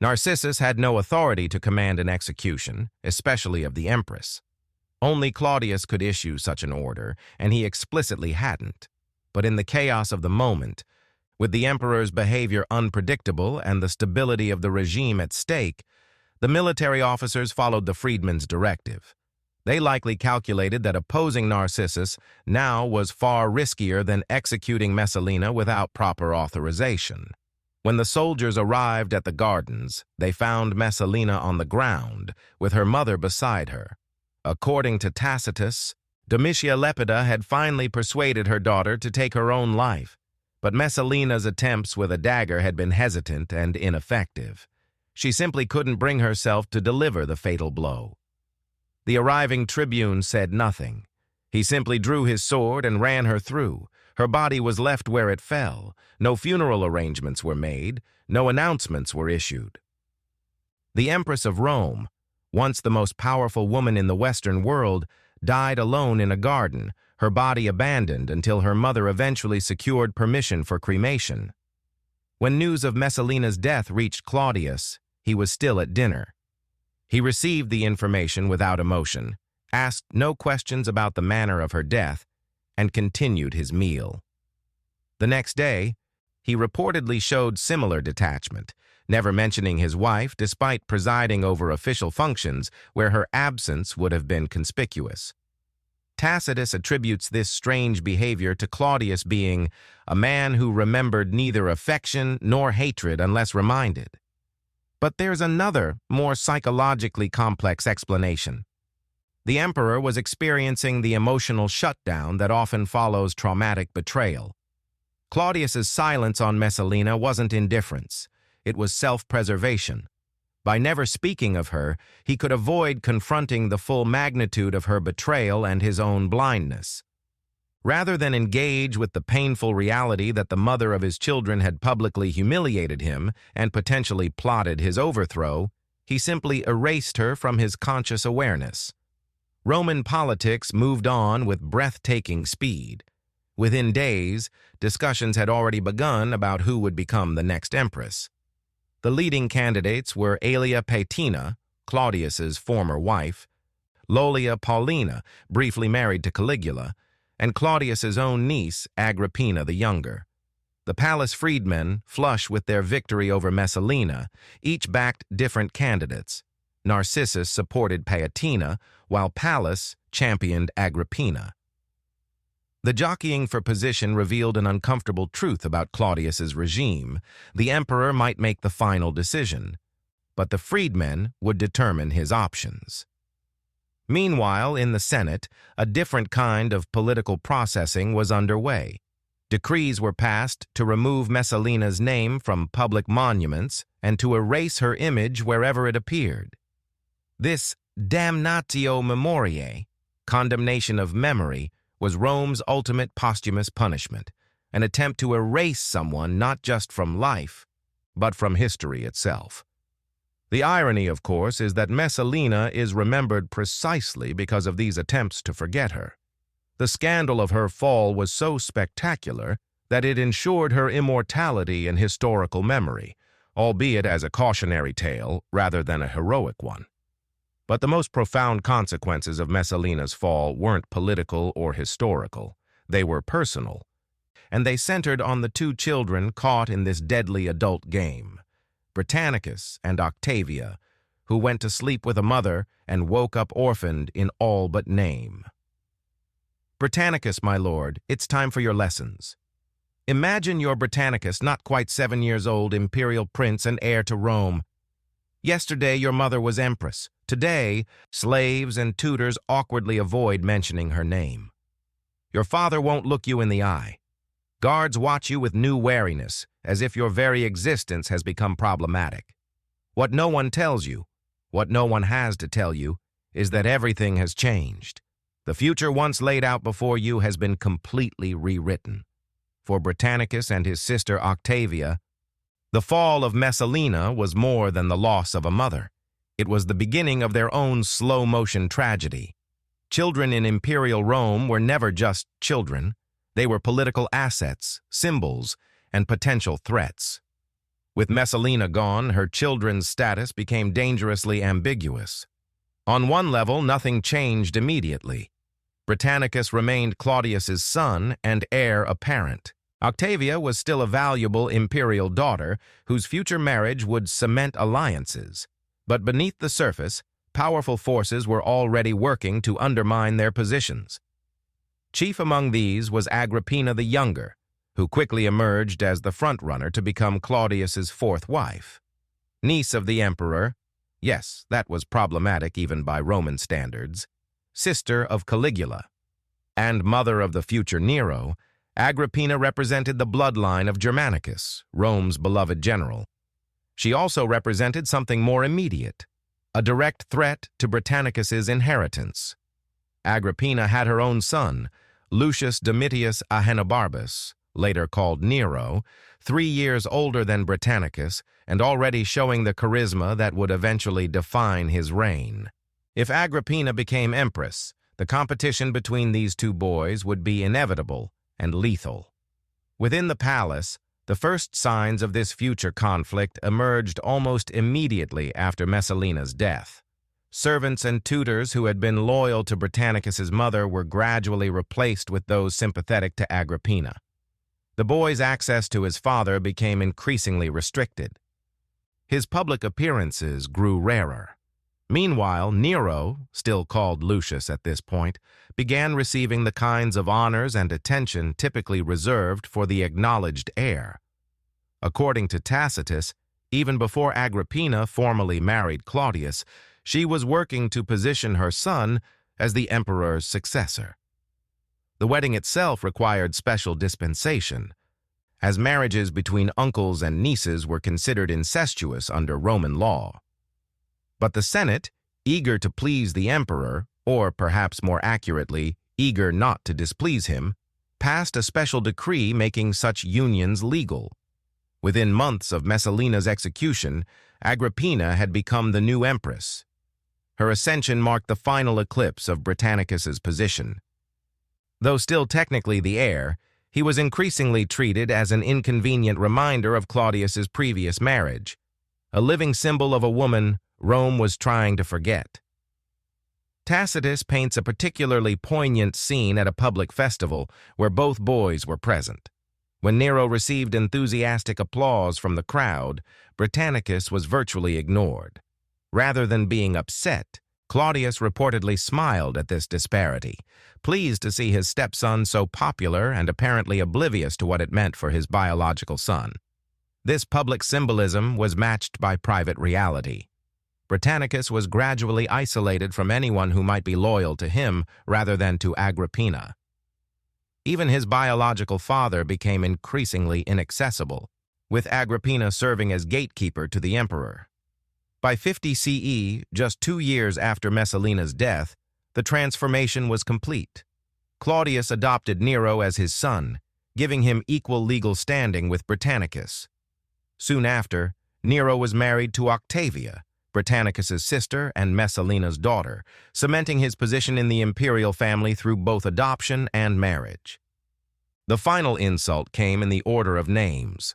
A: Narcissus had no authority to command an execution, especially of the Empress. Only Claudius could issue such an order, and he explicitly hadn't. But in the chaos of the moment, with the emperor's behavior unpredictable and the stability of the regime at stake, the military officers followed the freedman's directive. They likely calculated that opposing Narcissus now was far riskier than executing Messalina without proper authorization. When the soldiers arrived at the gardens, they found Messalina on the ground, with her mother beside her. According to Tacitus, Domitia Lepida had finally persuaded her daughter to take her own life, but Messalina's attempts with a dagger had been hesitant and ineffective. She simply couldn't bring herself to deliver the fatal blow. The arriving tribune said nothing. He simply drew his sword and ran her through. Her body was left where it fell. No funeral arrangements were made. No announcements were issued. The Empress of Rome, once the most powerful woman in the Western world, died alone in a garden, her body abandoned until her mother eventually secured permission for cremation. When news of Messalina's death reached Claudius, he was still at dinner. He received the information without emotion, asked no questions about the manner of her death, and continued his meal. The next day, he reportedly showed similar detachment, never mentioning his wife despite presiding over official functions where her absence would have been conspicuous. Tacitus attributes this strange behavior to Claudius being a man who remembered neither affection nor hatred unless reminded. But there's another, more psychologically complex explanation. The emperor was experiencing the emotional shutdown that often follows traumatic betrayal. Claudius's silence on Messalina wasn't indifference. It was self-preservation. By never speaking of her, he could avoid confronting the full magnitude of her betrayal and his own blindness. Rather than engage with the painful reality that the mother of his children had publicly humiliated him and potentially plotted his overthrow, he simply erased her from his conscious awareness. Roman politics moved on with breathtaking speed. Within days, discussions had already begun about who would become the next empress. The leading candidates were Aelia Paetina, Claudius's former wife, Lolia Paulina, briefly married to Caligula, and Claudius's own niece, Agrippina the Younger. The palace freedmen, flush with their victory over Messalina, each backed different candidates. Narcissus supported Paetina, while Pallas championed Agrippina. The jockeying for position revealed an uncomfortable truth about Claudius's regime. The emperor might make the final decision, but the freedmen would determine his options. Meanwhile, in the Senate, a different kind of political processing was underway. Decrees were passed to remove Messalina's name from public monuments and to erase her image wherever it appeared. This damnatio memoriae, condemnation of memory, was Rome's ultimate posthumous punishment, an attempt to erase someone not just from life, but from history itself. The irony, of course, is that Messalina is remembered precisely because of these attempts to forget her. The scandal of her fall was so spectacular that it ensured her immortality in historical memory, albeit as a cautionary tale rather than a heroic one. But the most profound consequences of Messalina's fall weren't political or historical. They were personal, and they centered on the two children caught in this deadly adult game, Britannicus and Octavia, who went to sleep with a mother and woke up orphaned in all but name. Britannicus, my lord, it's time for your lessons. Imagine your Britannicus, not quite 7 years old, imperial prince and heir to Rome. Yesterday your mother was empress. Today, slaves and tutors awkwardly avoid mentioning her name. Your father won't look you in the eye. Guards watch you with new wariness, as if your very existence has become problematic. What no one tells you, what no one has to tell you, is that everything has changed. The future once laid out before you has been completely rewritten. for Britannicus and his sister Octavia. The fall of Messalina was more than the loss of a mother. It was the beginning of their own slow-motion tragedy. Children in imperial Rome were never just children. They were political assets, symbols, and potential threats. With Messalina gone, her children's status became dangerously ambiguous. On one level, nothing changed immediately. Britannicus remained Claudius's son and heir apparent. Octavia was still a valuable imperial daughter whose future marriage would cement alliances. But beneath the surface, powerful forces were already working to undermine their positions. Chief among these was Agrippina the Younger, who quickly emerged as the frontrunner to become Claudius's fourth wife. Niece of the emperor, yes, that was problematic even by Roman standards, sister of Caligula, and mother of the future Nero, Agrippina represented the bloodline of Germanicus, Rome's beloved general. She also represented something more immediate, a direct threat to Britannicus's inheritance. Agrippina had her own son, Lucius Domitius Ahenobarbus, later called Nero, 3 years older than Britannicus and already showing the charisma that would eventually define his reign. If Agrippina became empress, the competition between these two boys would be inevitable and lethal. Within the palace, the first signs of this future conflict emerged almost immediately after Messalina's death. Servants and tutors who had been loyal to Britannicus's mother were gradually replaced with those sympathetic to Agrippina. The boy's access to his father became increasingly restricted. His public appearances grew rarer. Meanwhile, Nero, still called Lucius at this point, began receiving the kinds of honors and attention typically reserved for the acknowledged heir. According to Tacitus, even before Agrippina formally married Claudius, she was working to position her son as the emperor's successor. The wedding itself required special dispensation, as marriages between uncles and nieces were considered incestuous under Roman law. But the Senate, eager to please the emperor, or perhaps more accurately, eager not to displease him, passed a special decree making such unions legal. Within months of Messalina's execution, Agrippina had become the new empress. Her ascension marked the final eclipse of Britannicus's position. Though still technically the heir, he was increasingly treated as an inconvenient reminder of Claudius's previous marriage, a living symbol of a woman Rome was trying to forget. Tacitus paints a particularly poignant scene at a public festival where both boys were present. When Nero received enthusiastic applause from the crowd, Britannicus was virtually ignored. Rather than being upset, Claudius reportedly smiled at this disparity, pleased to see his stepson so popular and apparently oblivious to what it meant for his biological son. This public symbolism was matched by private reality. Britannicus was gradually isolated from anyone who might be loyal to him rather than to Agrippina. Even his biological father became increasingly inaccessible, with Agrippina serving as gatekeeper to the emperor. By 50 CE, just 2 years after Messalina's death, the transformation was complete. Claudius adopted Nero as his son, giving him equal legal standing with Britannicus. Soon after, Nero was married to Octavia, Britannicus's sister and Messalina's daughter, cementing his position in the imperial family through both adoption and marriage. The final insult came in the order of names.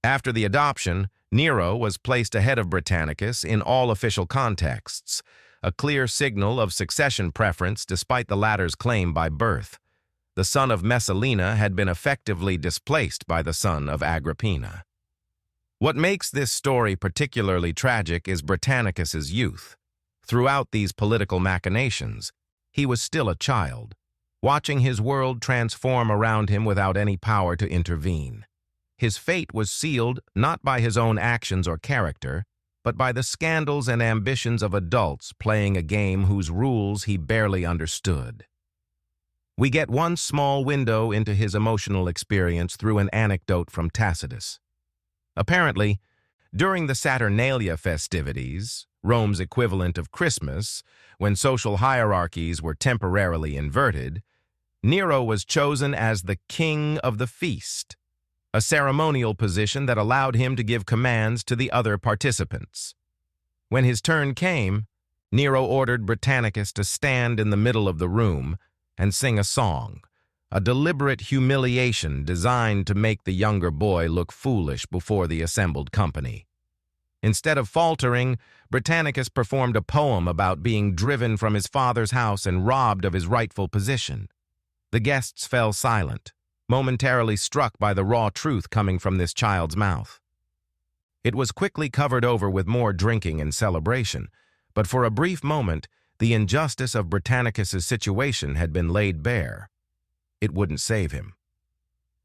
A: After the adoption, Nero was placed ahead of Britannicus in all official contexts, a clear signal of succession preference despite the latter's claim by birth. The son of Messalina had been effectively displaced by the son of Agrippina. What makes this story particularly tragic is Britannicus's youth. Throughout these political machinations, he was still a child, watching his world transform around him without any power to intervene. His fate was sealed not by his own actions or character, but by the scandals and ambitions of adults playing a game whose rules he barely understood. We get one small window into his emotional experience through an anecdote from Tacitus. Apparently, during the Saturnalia festivities, Rome's equivalent of Christmas, when social hierarchies were temporarily inverted, Nero was chosen as the king of the feast, a ceremonial position that allowed him to give commands to the other participants. When his turn came, Nero ordered Britannicus to stand in the middle of the room and sing a song, a deliberate humiliation designed to make the younger boy look foolish before the assembled company. Instead of faltering, Britannicus performed a poem about being driven from his father's house and robbed of his rightful position. The guests fell silent, momentarily struck by the raw truth coming from this child's mouth. It was quickly covered over with more drinking and celebration, but for a brief moment, the injustice of Britannicus's situation had been laid bare. It wouldn't save him.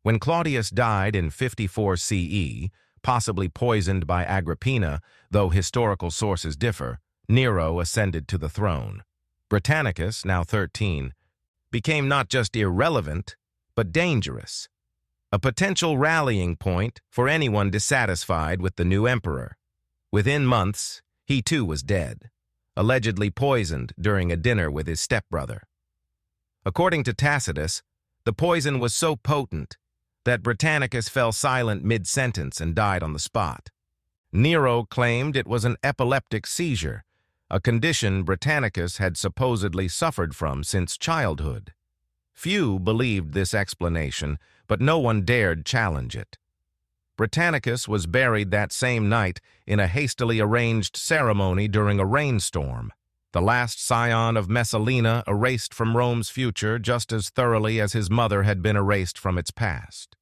A: When Claudius died in 54 CE, possibly poisoned by Agrippina, though historical sources differ, Nero ascended to the throne. Britannicus, now 13, became not just irrelevant, but dangerous, a potential rallying point for anyone dissatisfied with the new emperor. Within months, he too was dead, allegedly poisoned during a dinner with his stepbrother. According to Tacitus, the poison was so potent that Britannicus fell silent mid-sentence and died on the spot. Nero claimed it was an epileptic seizure, a condition Britannicus had supposedly suffered from since childhood. Few believed this explanation, but no one dared challenge it. Britannicus was buried that same night in a hastily arranged ceremony during a rainstorm, the last scion of Messalina erased from Rome's future just as thoroughly as his mother had been erased from its past.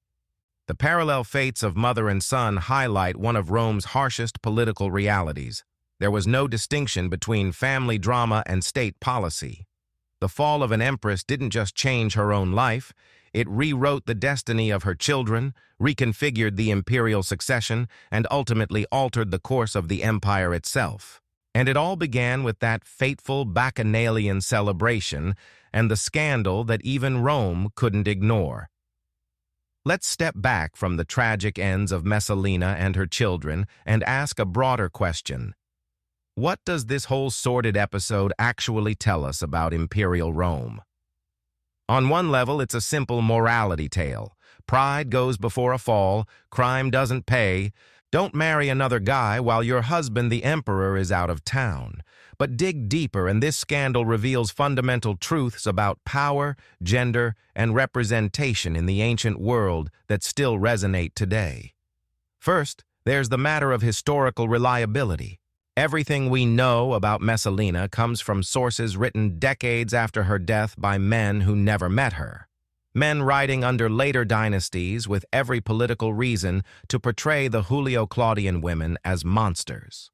A: The parallel fates of mother and son highlight one of Rome's harshest political realities. There was no distinction between family drama and state policy. The fall of an empress didn't just change her own life, it rewrote the destiny of her children, reconfigured the imperial succession, and ultimately altered the course of the empire itself. And it all began with that fateful Bacchanalian celebration and the scandal that even Rome couldn't ignore. Let's step back from the tragic ends of Messalina and her children and ask a broader question. What does this whole sordid episode actually tell us about imperial Rome? On one level, it's a simple morality tale. Pride goes before a fall, crime doesn't pay. Don't marry another guy while your husband, the emperor, is out of town. But dig deeper, and this scandal reveals fundamental truths about power, gender, and representation in the ancient world that still resonate today. First, there's the matter of historical reliability. Everything we know about Messalina comes from sources written decades after her death by men who never met her. Men writing under later dynasties with every political reason to portray the Julio-Claudian women as monsters.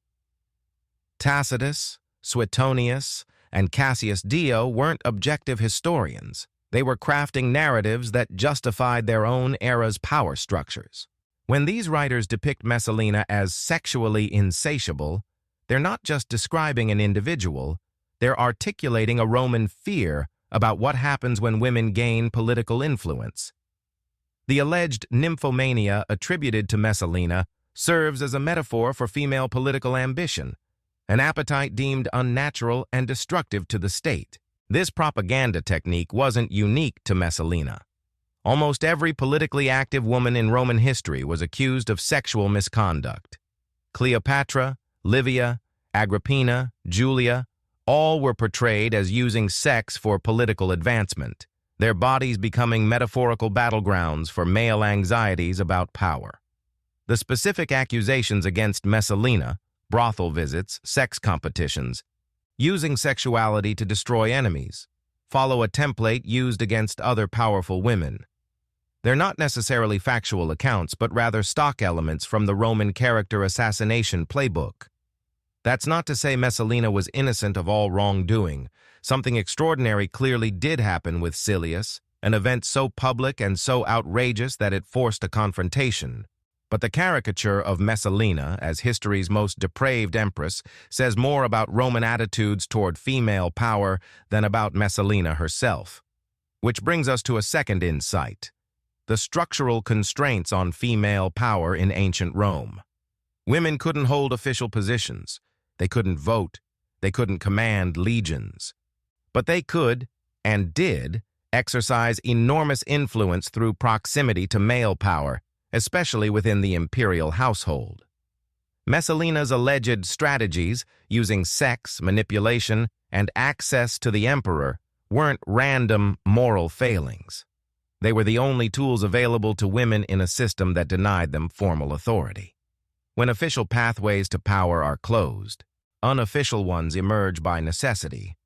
A: Tacitus, Suetonius, and Cassius Dio weren't objective historians. They were crafting narratives that justified their own era's power structures. When these writers depict Messalina as sexually insatiable, they're not just describing an individual, they're articulating a Roman fear about what happens when women gain political influence. The alleged nymphomania attributed to Messalina serves as a metaphor for female political ambition, an appetite deemed unnatural and destructive to the state. This propaganda technique wasn't unique to Messalina. Almost every politically active woman in Roman history was accused of sexual misconduct. Cleopatra, Livia, Agrippina, Julia, all were portrayed as using sex for political advancement, their bodies becoming metaphorical battlegrounds for male anxieties about power. The specific accusations against Messalina, brothel visits, sex competitions, using sexuality to destroy enemies, follow a template used against other powerful women. They're not necessarily factual accounts, but rather stock elements from the Roman character assassination playbook. That's not to say Messalina was innocent of all wrongdoing. Something extraordinary clearly did happen with Silius, an event so public and so outrageous that it forced a confrontation. But the caricature of Messalina as history's most depraved empress says more about Roman attitudes toward female power than about Messalina herself. Which brings us to a second insight: the structural constraints on female power in ancient Rome. Women couldn't hold official positions. They couldn't vote. They couldn't command legions. But they could, and did, exercise enormous influence through proximity to male power, especially within the imperial household. Messalina's alleged strategies, using sex, manipulation, and access to the emperor, weren't random moral failings. They were the only tools available to women in a system that denied them formal authority. When official pathways to power are closed, unofficial ones emerge by necessity.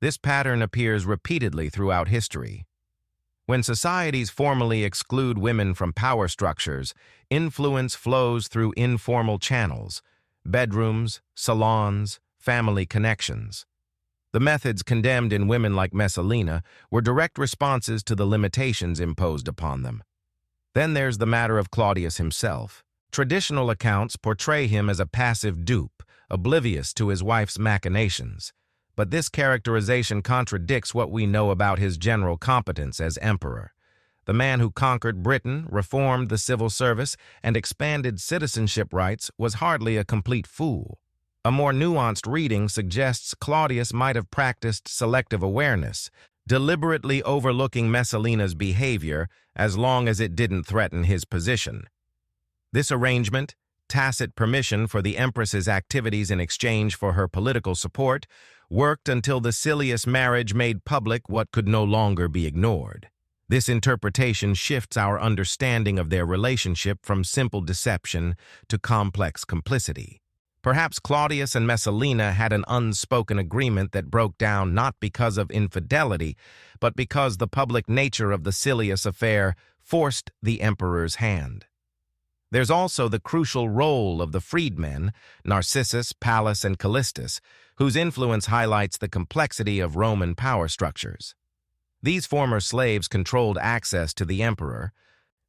A: This pattern appears repeatedly throughout history. When societies formally exclude women from power structures, influence flows through informal channels, bedrooms, salons, family connections. The methods condemned in women like Messalina were direct responses to the limitations imposed upon them. Then there's the matter of Claudius himself. Traditional accounts portray him as a passive dupe, oblivious to his wife's machinations. But this characterization contradicts what we know about his general competence as emperor. The man who conquered Britain, reformed the civil service, and expanded citizenship rights was hardly a complete fool. A more nuanced reading suggests Claudius might have practiced selective awareness, deliberately overlooking Messalina's behavior as long as it didn't threaten his position. This arrangement, tacit permission for the Empress's activities in exchange for her political support, worked until the Silius marriage made public what could no longer be ignored. This interpretation shifts our understanding of their relationship from simple deception to complex complicity. Perhaps Claudius and Messalina had an unspoken agreement that broke down not because of infidelity, but because the public nature of the Silius affair forced the emperor's hand. There's also the crucial role of the freedmen, Narcissus, Pallas, and Callistus, whose influence highlights the complexity of Roman power structures. These former slaves controlled access to the emperor,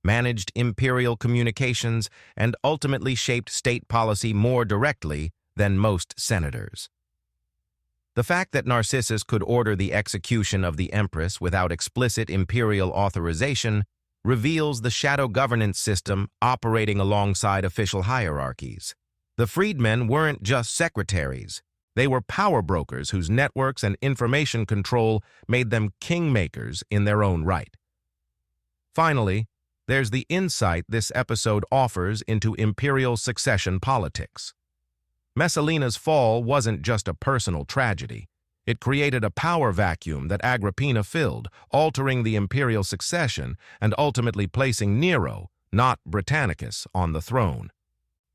A: managed imperial communications, and ultimately shaped state policy more directly than most senators. The fact that Narcissus could order the execution of the Empress without explicit imperial authorization reveals the shadow governance system operating alongside official hierarchies. The freedmen weren't just secretaries. They were power brokers whose networks and information control made them kingmakers in their own right. Finally, there's the insight this episode offers into imperial succession politics. Messalina's fall wasn't just a personal tragedy. It created a power vacuum that Agrippina filled, altering the imperial succession and ultimately placing Nero, not Britannicus, on the throne.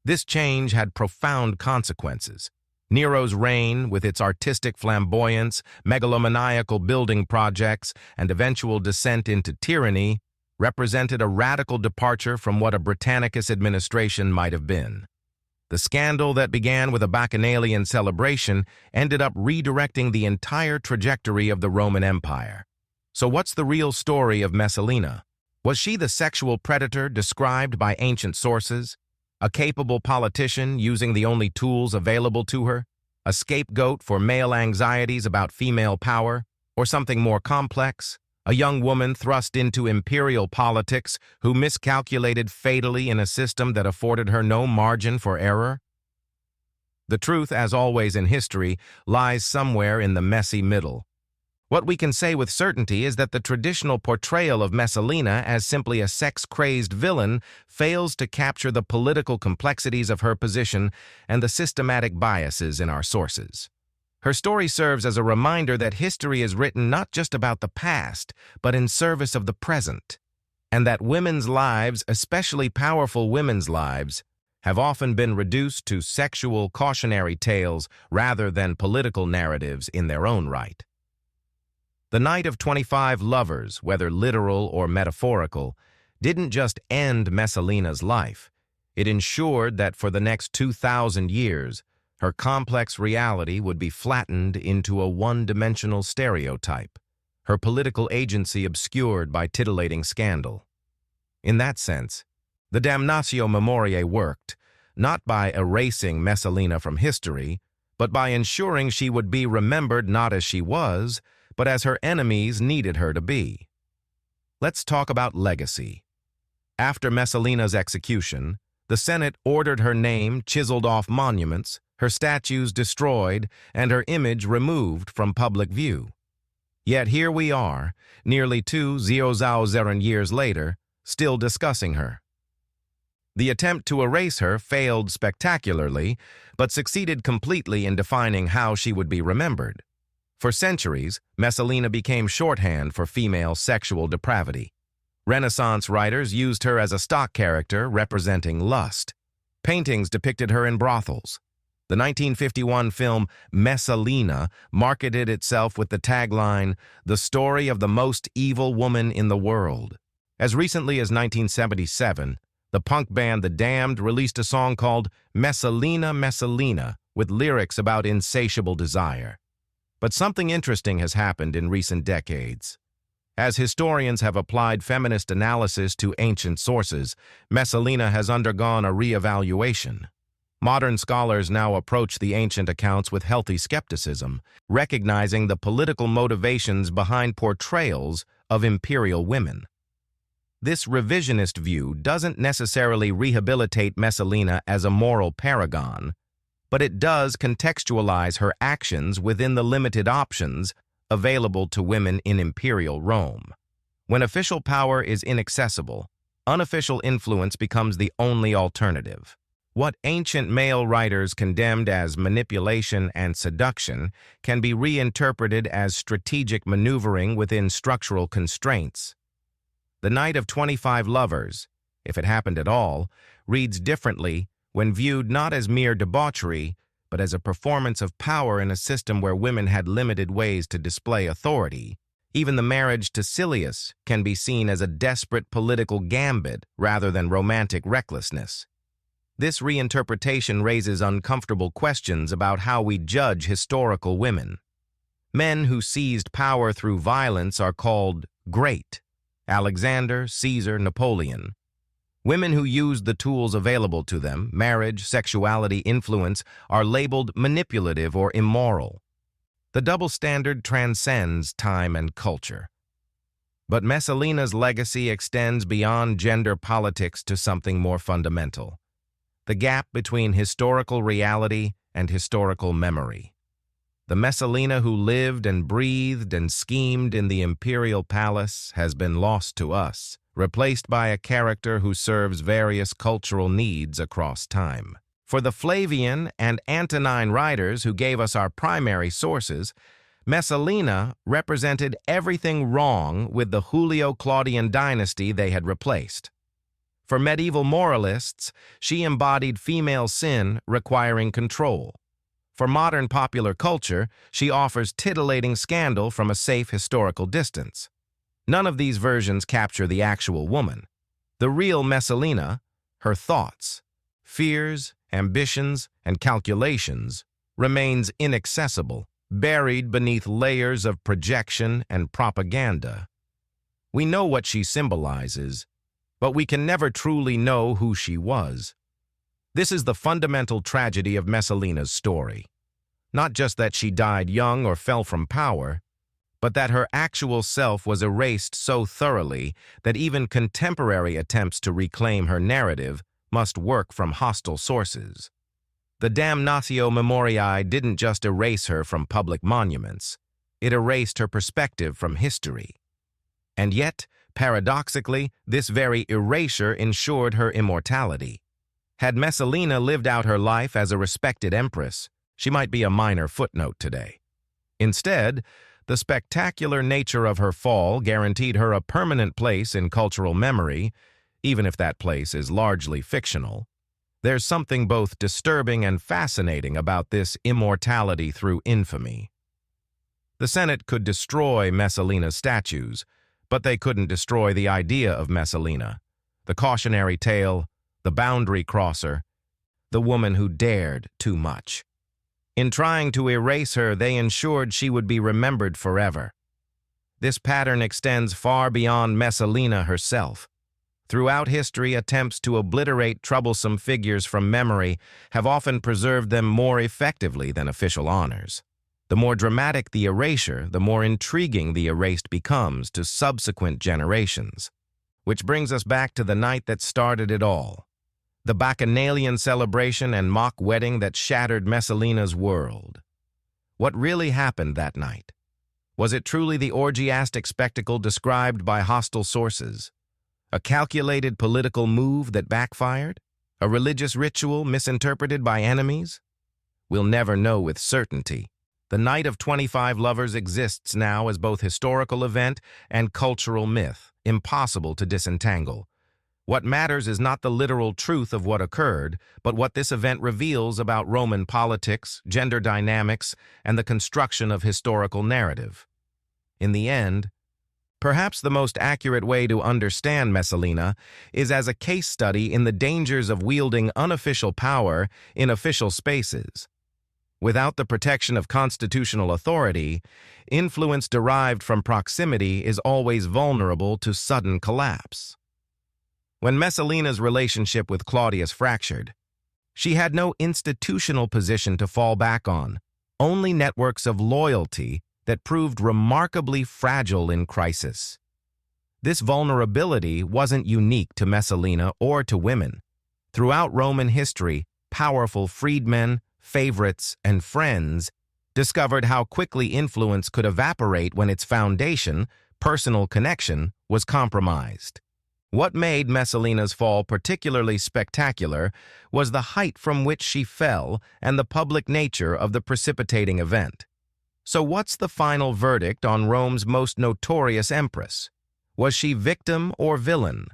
A: This change had profound consequences. Nero's reign, with its artistic flamboyance, megalomaniacal building projects, and eventual descent into tyranny, represented a radical departure from what a Britannicus administration might have been. The scandal that began with a Bacchanalian celebration ended up redirecting the entire trajectory of the Roman Empire. So what's the real story of Messalina? Was she the sexual predator described by ancient sources? A capable politician using the only tools available to her? A scapegoat for male anxieties about female power? Or something more complex? A young woman thrust into imperial politics who miscalculated fatally in a system that afforded her no margin for error? The truth, as always in history, lies somewhere in the messy middle. What we can say with certainty is that the traditional portrayal of Messalina as simply a sex-crazed villain fails to capture the political complexities of her position and the systematic biases in our sources. Her story serves as a reminder that history is written not just about the past, but in service of the present, and that women's lives, especially powerful women's lives, have often been reduced to sexual cautionary tales rather than political narratives in their own right. The Night of 25 Lovers, whether literal or metaphorical, didn't just end Messalina's life. It ensured that for the next 2,000 years, her complex reality would be flattened into a one-dimensional stereotype, her political agency obscured by titillating scandal. In that sense, the Damnatio Memoriae worked, not by erasing Messalina from history, but by ensuring she would be remembered not as she was, but as her enemies needed her to be. Let's talk about legacy. After Messalina's execution, the Senate ordered her name chiseled off monuments, her statues destroyed, and her image removed from public view. Yet here we are, nearly 2,000 years later, still discussing her. The attempt to erase her failed spectacularly, but succeeded completely in defining how she would be remembered. For centuries, Messalina became shorthand for female sexual depravity. Renaissance writers used her as a stock character representing lust. Paintings depicted her in brothels. The 1951 film Messalina marketed itself with the tagline, "The story of the most evil woman in the world." As recently as 1977, the punk band The Damned released a song called Messalina, Messalina, with lyrics about insatiable desire. But something interesting has happened in recent decades. As historians have applied feminist analysis to ancient sources, Messalina has undergone a re-evaluation. Modern scholars now approach the ancient accounts with healthy skepticism, recognizing the political motivations behind portrayals of imperial women. This revisionist view doesn't necessarily rehabilitate Messalina as a moral paragon, but it does contextualize her actions within the limited options available to women in imperial Rome. When official power is inaccessible, unofficial influence becomes the only alternative. What ancient male writers condemned as manipulation and seduction can be reinterpreted as strategic maneuvering within structural constraints. The Night of 25 Lovers, if it happened at all, reads differently when viewed not as mere debauchery, but as a performance of power in a system where women had limited ways to display authority. Even the marriage to Silius can be seen as a desperate political gambit rather than romantic recklessness. This reinterpretation raises uncomfortable questions about how we judge historical women. Men who seized power through violence are called great. Alexander, Caesar, Napoleon. Women who used the tools available to them, marriage, sexuality, influence, are labeled manipulative or immoral. The double standard transcends time and culture. But Messalina's legacy extends beyond gender politics to something more fundamental: the gap between historical reality and historical memory. The Messalina who lived and breathed and schemed in the imperial palace has been lost to us, replaced by a character who serves various cultural needs across time. For the Flavian and Antonine writers who gave us our primary sources, Messalina represented everything wrong with the Julio-Claudian dynasty they had replaced. For medieval moralists, she embodied female sin requiring control. For modern popular culture, she offers titillating scandal from a safe historical distance. None of these versions capture the actual woman. The real Messalina, her thoughts, fears, ambitions, and calculations, remains inaccessible, buried beneath layers of projection and propaganda. We know what she symbolizes, but we can never truly know who she was. This is the fundamental tragedy of Messalina's story. Not just that she died young or fell from power, but that her actual self was erased so thoroughly that even contemporary attempts to reclaim her narrative must work from hostile sources. The Damnatio Memoriae didn't just erase her from public monuments, it erased her perspective from history. And yet, paradoxically, this very erasure ensured her immortality. Had Messalina lived out her life as a respected empress, she might be a minor footnote today. Instead, the spectacular nature of her fall guaranteed her a permanent place in cultural memory, even if that place is largely fictional. There's something both disturbing and fascinating about this immortality through infamy. The Senate could destroy Messalina's statues, but they couldn't destroy the idea of Messalina, the cautionary tale, the boundary crosser, the woman who dared too much. In trying to erase her, they ensured she would be remembered forever. This pattern extends far beyond Messalina herself. Throughout history, attempts to obliterate troublesome figures from memory have often preserved them more effectively than official honors. The more dramatic the erasure, the more intriguing the erased becomes to subsequent generations. Which brings us back to the night that started it all. The Bacchanalian celebration and mock wedding that shattered Messalina's world. What really happened that night? Was it truly the orgiastic spectacle described by hostile sources? A calculated political move that backfired? A religious ritual misinterpreted by enemies? We'll never know with certainty. The Night of 25 Lovers exists now as both historical event and cultural myth, impossible to disentangle. What matters is not the literal truth of what occurred, but what this event reveals about Roman politics, gender dynamics, and the construction of historical narrative. In the end, perhaps the most accurate way to understand Messalina is as a case study in the dangers of wielding unofficial power in official spaces. Without the protection of constitutional authority, influence derived from proximity is always vulnerable to sudden collapse. When Messalina's relationship with Claudius fractured, she had no institutional position to fall back on, only networks of loyalty that proved remarkably fragile in crisis. This vulnerability wasn't unique to Messalina or to women. Throughout Roman history, powerful freedmen, favorites, and friends discovered how quickly influence could evaporate when its foundation, personal connection, was compromised. What made Messalina's fall particularly spectacular was the height from which she fell and the public nature of the precipitating event. So what's the final verdict on Rome's most notorious empress? Was she victim or villain,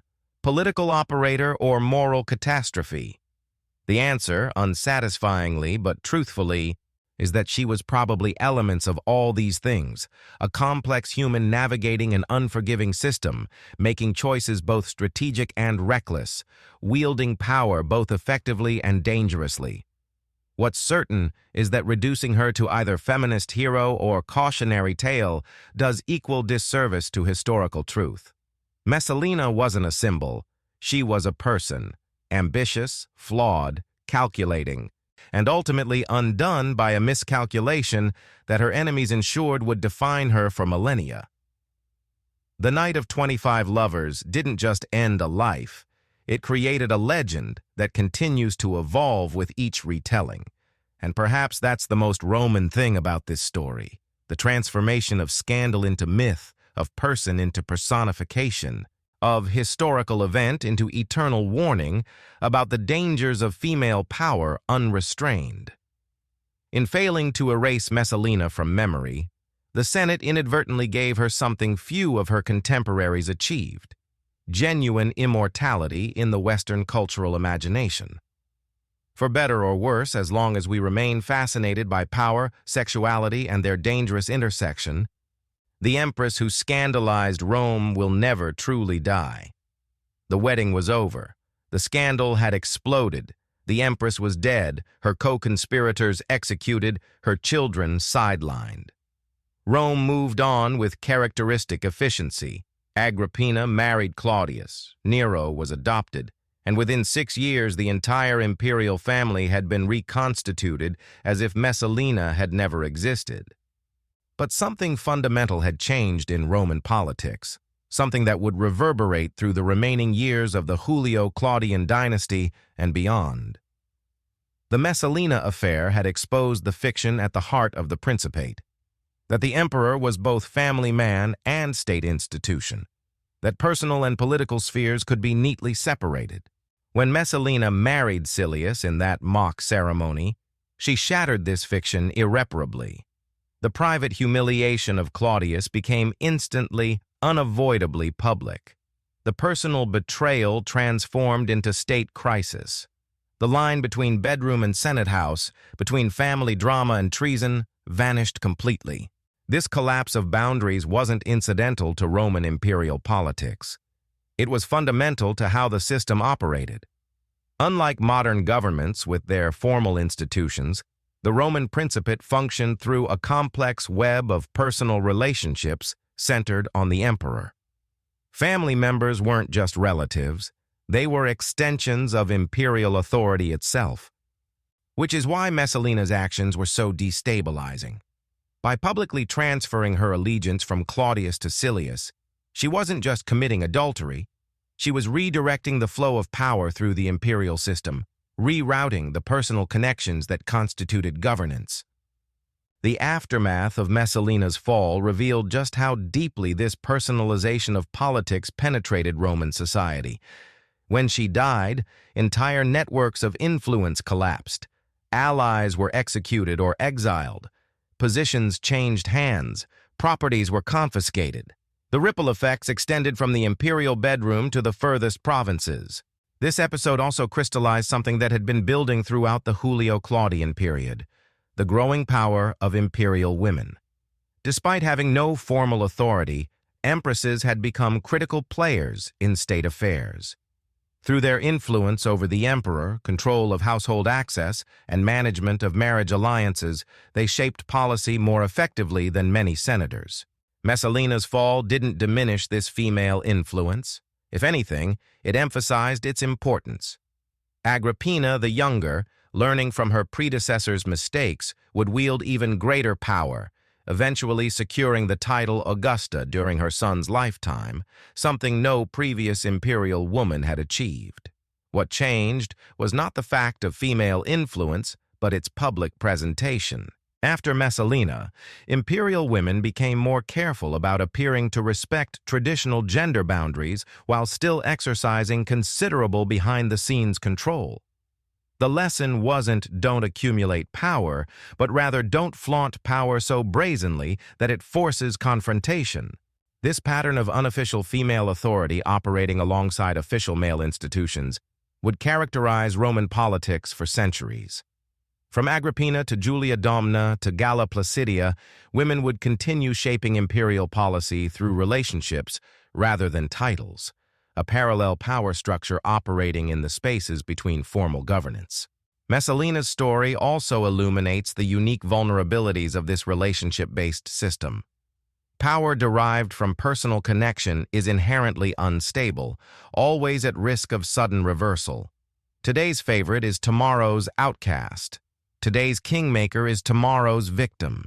A: political operator or moral catastrophe? The answer, unsatisfyingly but truthfully, is that she was probably elements of all these things, a complex human navigating an unforgiving system, making choices both strategic and reckless, wielding power both effectively and dangerously. What's certain is that reducing her to either feminist hero or cautionary tale does equal disservice to historical truth. Messalina wasn't a symbol, she was a person. Ambitious, flawed, calculating, and ultimately undone by a miscalculation that her enemies ensured would define her for millennia. The Night of 25 Lovers didn't just end a life, it created a legend that continues to evolve with each retelling. And perhaps that's the most Roman thing about this story, the transformation of scandal into myth, of person into personification, of historical event into eternal warning about the dangers of female power unrestrained. In failing to erase Messalina from memory, the Senate inadvertently gave her something few of her contemporaries achieved: genuine immortality in the Western cultural imagination. For better or worse, as long as we remain fascinated by power, sexuality, and their dangerous intersection, the Empress who scandalized Rome will never truly die. The wedding was over. The scandal had exploded. The Empress was dead, her co-conspirators executed, her children sidelined. Rome moved on with characteristic efficiency. Agrippina married Claudius. Nero was adopted. And within 6 years, the entire imperial family had been reconstituted as if Messalina had never existed. But something fundamental had changed in Roman politics, something that would reverberate through the remaining years of the Julio-Claudian dynasty and beyond. The Messalina affair had exposed the fiction at the heart of the Principate, that the emperor was both family man and state institution, that personal and political spheres could be neatly separated. When Messalina married Silius in that mock ceremony, she shattered this fiction irreparably. The private humiliation of Claudius became instantly, unavoidably public. The personal betrayal transformed into state crisis. The line between bedroom and Senate house, between family drama and treason, vanished completely. This collapse of boundaries wasn't incidental to Roman imperial politics. It was fundamental to how the system operated. Unlike modern governments with their formal institutions, the Roman Principate functioned through a complex web of personal relationships centered on the emperor. Family members weren't just relatives, they were extensions of imperial authority itself, which is why Messalina's actions were so destabilizing. By publicly transferring her allegiance from Claudius to Silius, she wasn't just committing adultery, she was redirecting the flow of power through the imperial system, rerouting the personal connections that constituted governance. The aftermath of Messalina's fall revealed just how deeply this personalization of politics penetrated Roman society. When she died, entire networks of influence collapsed. Allies were executed or exiled. Positions changed hands. Properties were confiscated. The ripple effects extended from the imperial bedroom to the furthest provinces. This episode also crystallized something that had been building throughout the Julio-Claudian period: the growing power of imperial women. Despite having no formal authority, empresses had become critical players in state affairs. Through their influence over the emperor, control of household access, and management of marriage alliances, they shaped policy more effectively than many senators. Messalina's fall didn't diminish this female influence. If anything, it emphasized its importance. Agrippina the Younger, learning from her predecessor's mistakes, would wield even greater power, eventually securing the title Augusta during her son's lifetime, something no previous imperial woman had achieved. What changed was not the fact of female influence, but its public presentation. After Messalina, imperial women became more careful about appearing to respect traditional gender boundaries while still exercising considerable behind-the-scenes control. The lesson wasn't don't accumulate power, but rather don't flaunt power so brazenly that it forces confrontation. This pattern of unofficial female authority operating alongside official male institutions would characterize Roman politics for centuries. From Agrippina to Julia Domna to Galla Placidia, women would continue shaping imperial policy through relationships rather than titles, a parallel power structure operating in the spaces between formal governance. Messalina's story also illuminates the unique vulnerabilities of this relationship-based system. Power derived from personal connection is inherently unstable, always at risk of sudden reversal. Today's favorite is tomorrow's outcast. Today's kingmaker is tomorrow's victim.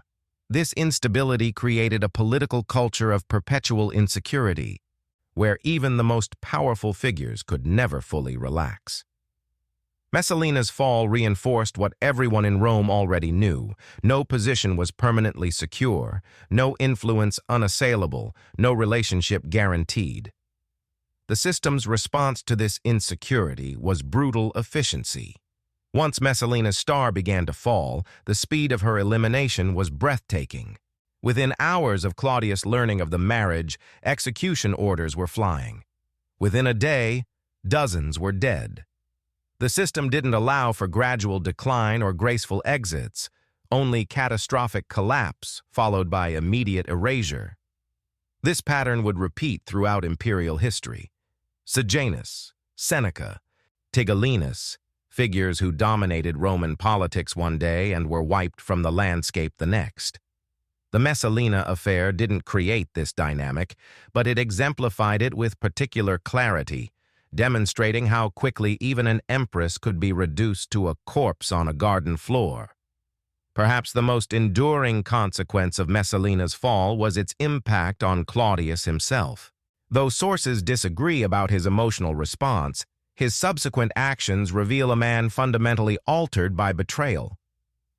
A: This instability created a political culture of perpetual insecurity, where even the most powerful figures could never fully relax. Messalina's fall reinforced what everyone in Rome already knew. No position was permanently secure, no influence unassailable, no relationship guaranteed. The system's response to this insecurity was brutal efficiency. Once Messalina's star began to fall, the speed of her elimination was breathtaking. Within hours of Claudius learning of the marriage, execution orders were flying. Within a day, dozens were dead. The system didn't allow for gradual decline or graceful exits, only catastrophic collapse followed by immediate erasure. This pattern would repeat throughout imperial history. Sejanus, Seneca, Tigellinus, figures who dominated Roman politics one day and were wiped from the landscape the next. The Messalina affair didn't create this dynamic, but it exemplified it with particular clarity, demonstrating how quickly even an empress could be reduced to a corpse on a garden floor. Perhaps the most enduring consequence of Messalina's fall was its impact on Claudius himself. Though sources disagree about his emotional response, his subsequent actions reveal a man fundamentally altered by betrayal.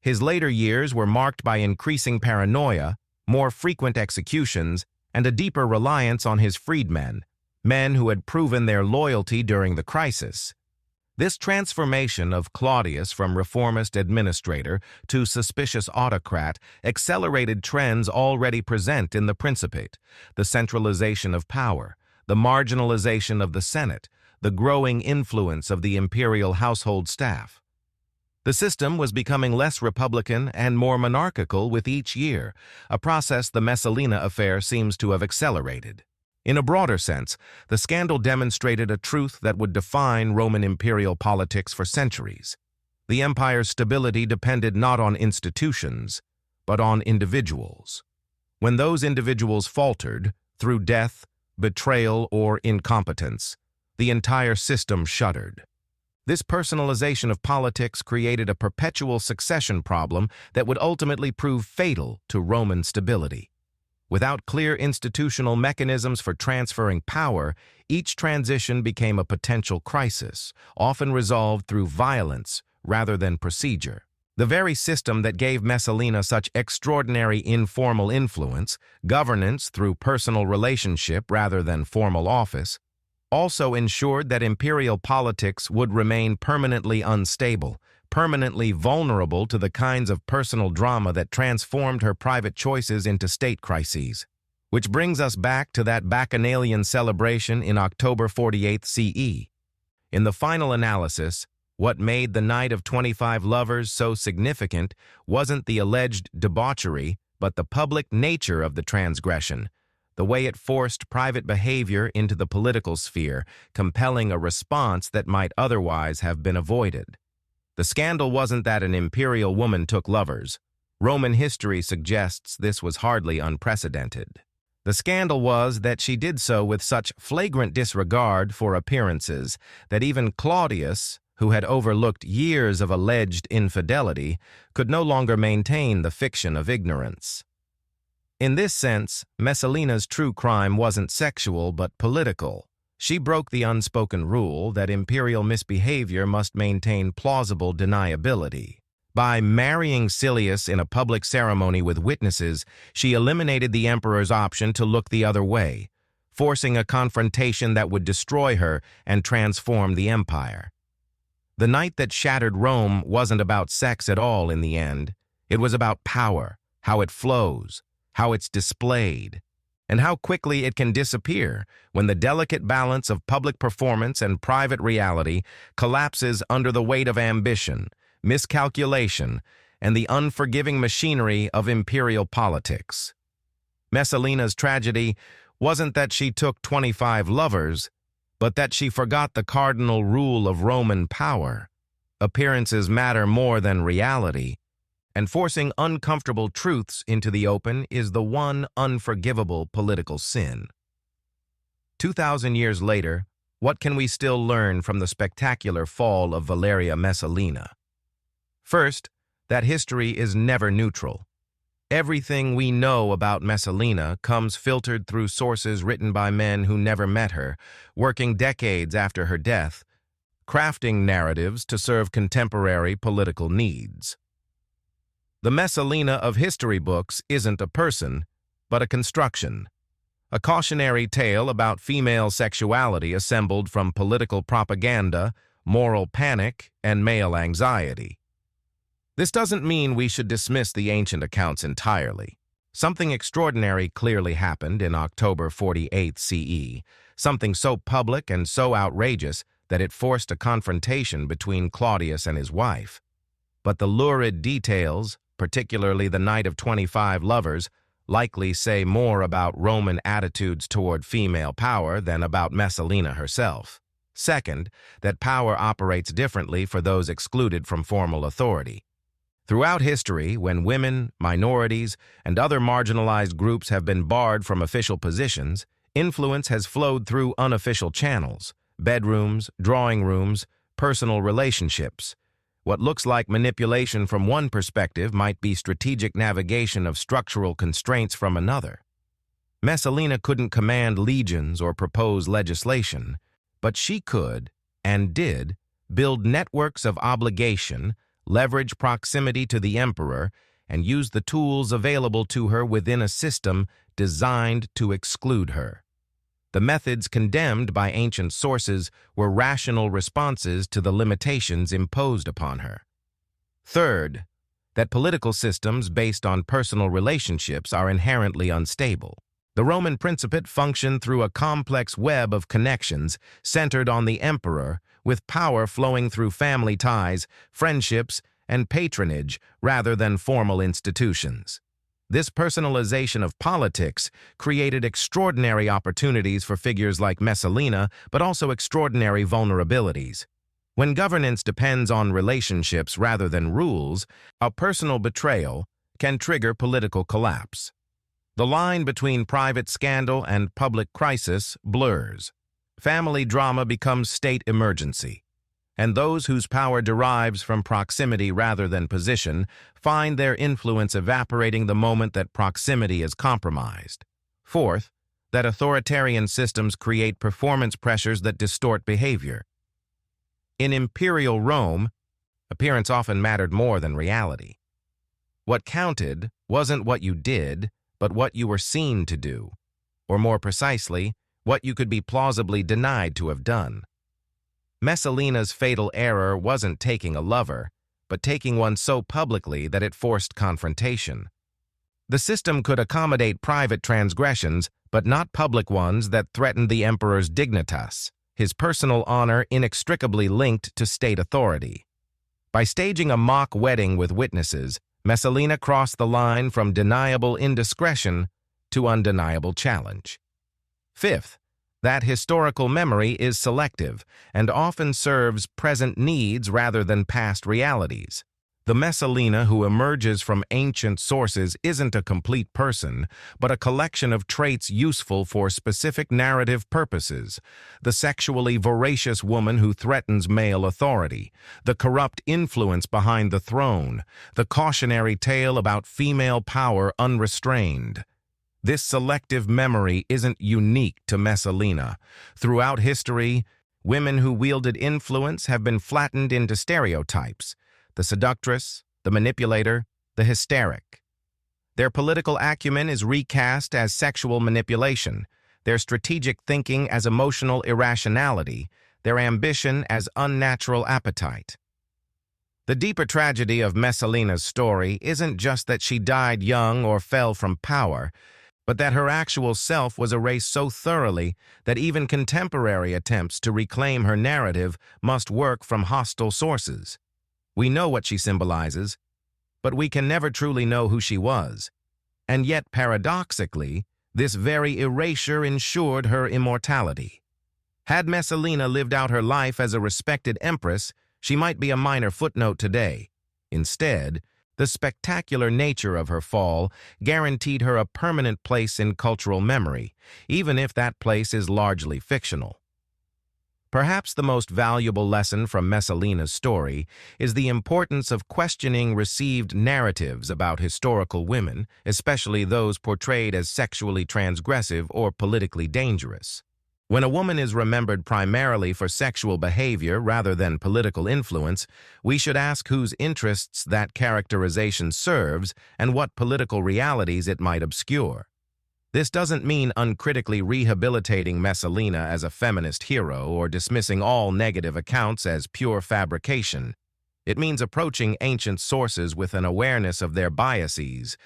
A: His later years were marked by increasing paranoia, more frequent executions, and a deeper reliance on his freedmen, men who had proven their loyalty during the crisis. This transformation of Claudius from reformist administrator to suspicious autocrat accelerated trends already present in the Principate: the centralization of power, the marginalization of the Senate, the growing influence of the imperial household staff. The system was becoming less republican and more monarchical with each year, a process the Messalina affair seems to have accelerated. In a broader sense, the scandal demonstrated a truth that would define Roman imperial politics for centuries. The empire's stability depended not on institutions, but on individuals. When those individuals faltered, through death, betrayal, or incompetence, the entire system shuddered. This personalization of politics created a perpetual succession problem that would ultimately prove fatal to Roman stability. Without clear institutional mechanisms for transferring power, each transition became a potential crisis, often resolved through violence rather than procedure. The very system that gave Messalina such extraordinary informal influence, governance through personal relationship rather than formal office, also ensured that imperial politics would remain permanently unstable, permanently vulnerable to the kinds of personal drama that transformed her private choices into state crises. Which brings us back to that Bacchanalian celebration in October 48 CE. In the final analysis, what made the Night of 25 Lovers so significant wasn't the alleged debauchery, but the public nature of the transgression, the way it forced private behavior into the political sphere, compelling a response that might otherwise have been avoided. The scandal wasn't that an imperial woman took lovers. Roman history suggests this was hardly unprecedented. The scandal was that she did so with such flagrant disregard for appearances that even Claudius, who had overlooked years of alleged infidelity, could no longer maintain the fiction of ignorance. In this sense, Messalina's true crime wasn't sexual but political. She broke the unspoken rule that imperial misbehavior must maintain plausible deniability. By marrying Silius in a public ceremony with witnesses, she eliminated the emperor's option to look the other way, forcing a confrontation that would destroy her and transform the empire. The night that shattered Rome wasn't about sex at all in the end. It was about power, how it flows, how it's displayed, and how quickly it can disappear when the delicate balance of public performance and private reality collapses under the weight of ambition, miscalculation, and the unforgiving machinery of imperial politics. Messalina's tragedy wasn't that she took 25 lovers, but that she forgot the cardinal rule of Roman power. Appearances matter more than reality, and forcing uncomfortable truths into the open is the one unforgivable political sin. 2,000 years later, what can we still learn from the spectacular fall of Valeria Messalina? First, that history is never neutral. Everything we know about Messalina comes filtered through sources written by men who never met her, working decades after her death, crafting narratives to serve contemporary political needs. The Messalina of history books isn't a person, but a construction, a cautionary tale about female sexuality assembled from political propaganda, moral panic, and male anxiety. This doesn't mean we should dismiss the ancient accounts entirely. Something extraordinary clearly happened in October 48 CE, something so public and so outrageous that it forced a confrontation between Claudius and his wife. But the lurid details, particularly the Night of 25 Lovers, likely say more about Roman attitudes toward female power than about Messalina herself. Second, that power operates differently for those excluded from formal authority. Throughout history, when women, minorities, and other marginalized groups have been barred from official positions, influence has flowed through unofficial channels, bedrooms, drawing rooms, personal relationships. What looks like manipulation from one perspective might be strategic navigation of structural constraints from another. Messalina couldn't command legions or propose legislation, but she could, and did, build networks of obligation, leverage proximity to the emperor, and use the tools available to her within a system designed to exclude her. The methods condemned by ancient sources were rational responses to the limitations imposed upon her. Third, that political systems based on personal relationships are inherently unstable. The Roman Principate functioned through a complex web of connections centered on the emperor, with power flowing through family ties, friendships, and patronage rather than formal institutions. This personalization of politics created extraordinary opportunities for figures like Messalina, but also extraordinary vulnerabilities. When governance depends on relationships rather than rules, a personal betrayal can trigger political collapse. The line between private scandal and public crisis blurs. Family drama becomes state emergency, and those whose power derives from proximity rather than position find their influence evaporating the moment that proximity is compromised. Fourth, that authoritarian systems create performance pressures that distort behavior. In imperial Rome, Appearance often mattered more than reality. What counted wasn't what you did, but what you were seen to do, or more precisely, what you could be plausibly denied to have done. Messalina's fatal error wasn't taking a lover, but taking one so publicly that it forced confrontation. The system could accommodate private transgressions, but not public ones that threatened the emperor's dignitas, his personal honor inextricably linked to state authority. By staging a mock wedding with witnesses, Messalina crossed the line from deniable indiscretion to undeniable challenge. Fifth, that historical memory is selective and often serves present needs rather than past realities. The Messalina who emerges from ancient sources isn't a complete person, but a collection of traits useful for specific narrative purposes. The sexually voracious woman who threatens male authority, the corrupt influence behind the throne, the cautionary tale about female power unrestrained. This selective memory isn't unique to Messalina. Throughout history, women who wielded influence have been flattened into stereotypes: the seductress, the manipulator, the hysteric. Their political acumen is recast as sexual manipulation, their strategic thinking as emotional irrationality, their ambition as unnatural appetite. The deeper tragedy of Messalina's story isn't just that she died young or fell from power, but that her actual self was erased so thoroughly that even contemporary attempts to reclaim her narrative must work from hostile sources. We know what she symbolizes, but we can never truly know who she was. And yet, paradoxically, this very erasure ensured her immortality. Had Messalina lived out her life as a respected empress, she might be a minor footnote today. Instead, the spectacular nature of her fall guaranteed her a permanent place in cultural memory, even if that place is largely fictional. Perhaps the most valuable lesson from Messalina's story is the importance of questioning received narratives about historical women, especially those portrayed as sexually transgressive or politically dangerous. When a woman is remembered primarily for sexual behavior rather than political influence, we should ask whose interests that characterization serves and what political realities it might obscure. This doesn't mean uncritically rehabilitating Messalina as a feminist hero or dismissing all negative accounts as pure fabrication. It means approaching ancient sources with an awareness of their biases,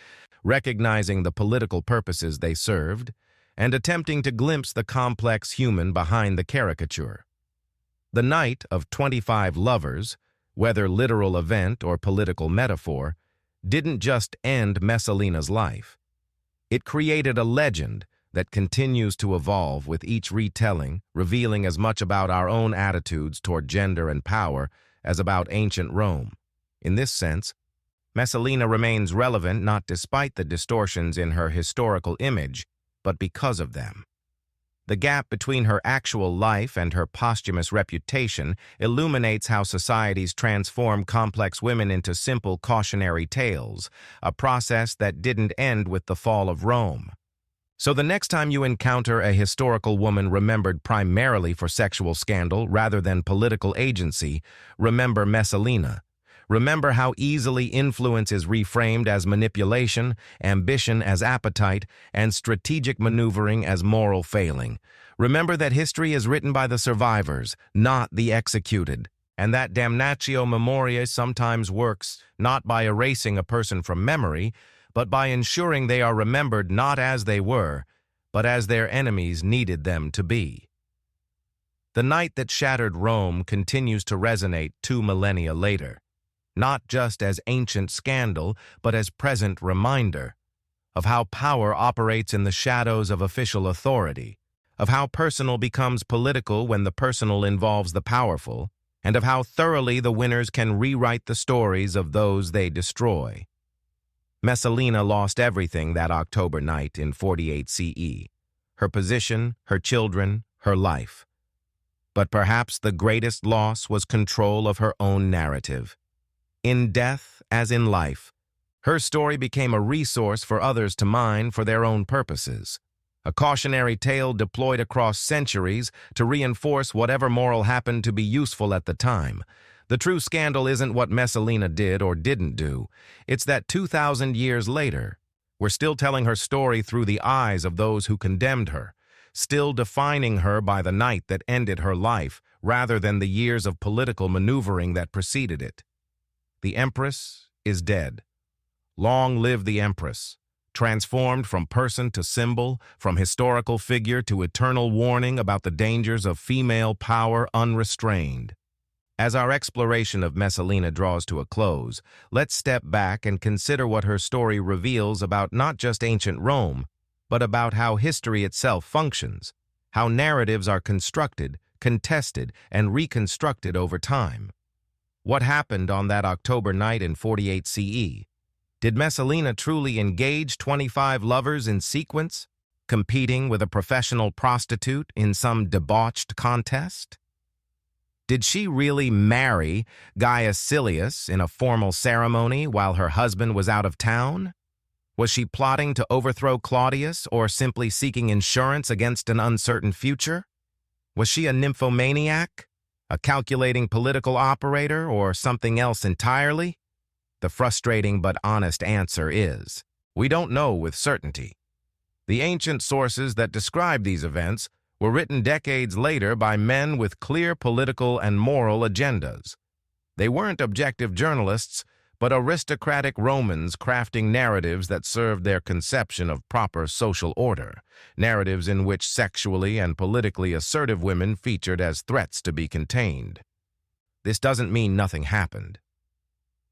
A: recognizing the political purposes they served, and attempting to glimpse the complex human behind the caricature. The night of 25 lovers, whether literal event or political metaphor, didn't just end Messalina's life. It created a legend that continues to evolve with each retelling, revealing as much about our own attitudes toward gender and power as about ancient Rome. In this sense, Messalina remains relevant not despite the distortions in her historical image, but because of them. The gap between her actual life and her posthumous reputation illuminates how societies transform complex women into simple cautionary tales, a process that didn't end with the fall of Rome. So the next time you encounter a historical woman remembered primarily for sexual scandal rather than political agency, remember Messalina. Remember how easily influence is reframed as manipulation, ambition as appetite, and strategic maneuvering as moral failing. Remember that history is written by the survivors, not the executed, and that damnatio memoriae sometimes works not by erasing a person from memory, but by ensuring they are remembered not as they were, but as their enemies needed them to be. The night that shattered Rome continues to resonate 2 millennia later, not just as ancient scandal, but as present reminder of how power operates in the shadows of official authority, of how personal becomes political when the personal involves the powerful, and of how thoroughly the winners can rewrite the stories of those they destroy. Messalina lost everything that October night in 48 CE, her position, her children, her life. But perhaps the greatest loss was control of her own narrative. In death, as in life, her story became a resource for others to mine for their own purposes, a cautionary tale deployed across centuries to reinforce whatever moral happened to be useful at the time. The true scandal isn't what Messalina did or didn't do. It's that 2,000 years later, we're still telling her story through the eyes of those who condemned her, still defining her by the night that ended her life, rather than the years of political maneuvering that preceded it. The Empress is dead. Long live the Empress, transformed from person to symbol, from historical figure to eternal warning about the dangers of female power unrestrained. As our exploration of Messalina draws to a close, let's step back and consider what her story reveals about not just ancient Rome, but about how history itself functions, how narratives are constructed, contested, and reconstructed over time. What happened on that October night in 48 CE? Did Messalina truly engage 25 lovers in sequence, competing with a professional prostitute in some debauched contest? Did she really marry Gaius Silius in a formal ceremony while her husband was out of town? Was she plotting to overthrow Claudius or simply seeking insurance against an uncertain future? Was she a nymphomaniac, a calculating political operator, or something else entirely? The frustrating but honest answer is, we don't know with certainty. The ancient sources that describe these events were written decades later by men with clear political and moral agendas. They weren't objective journalists, but aristocratic Romans crafting narratives that served their conception of proper social order, narratives in which sexually and politically assertive women featured as threats to be contained. This doesn't mean nothing happened.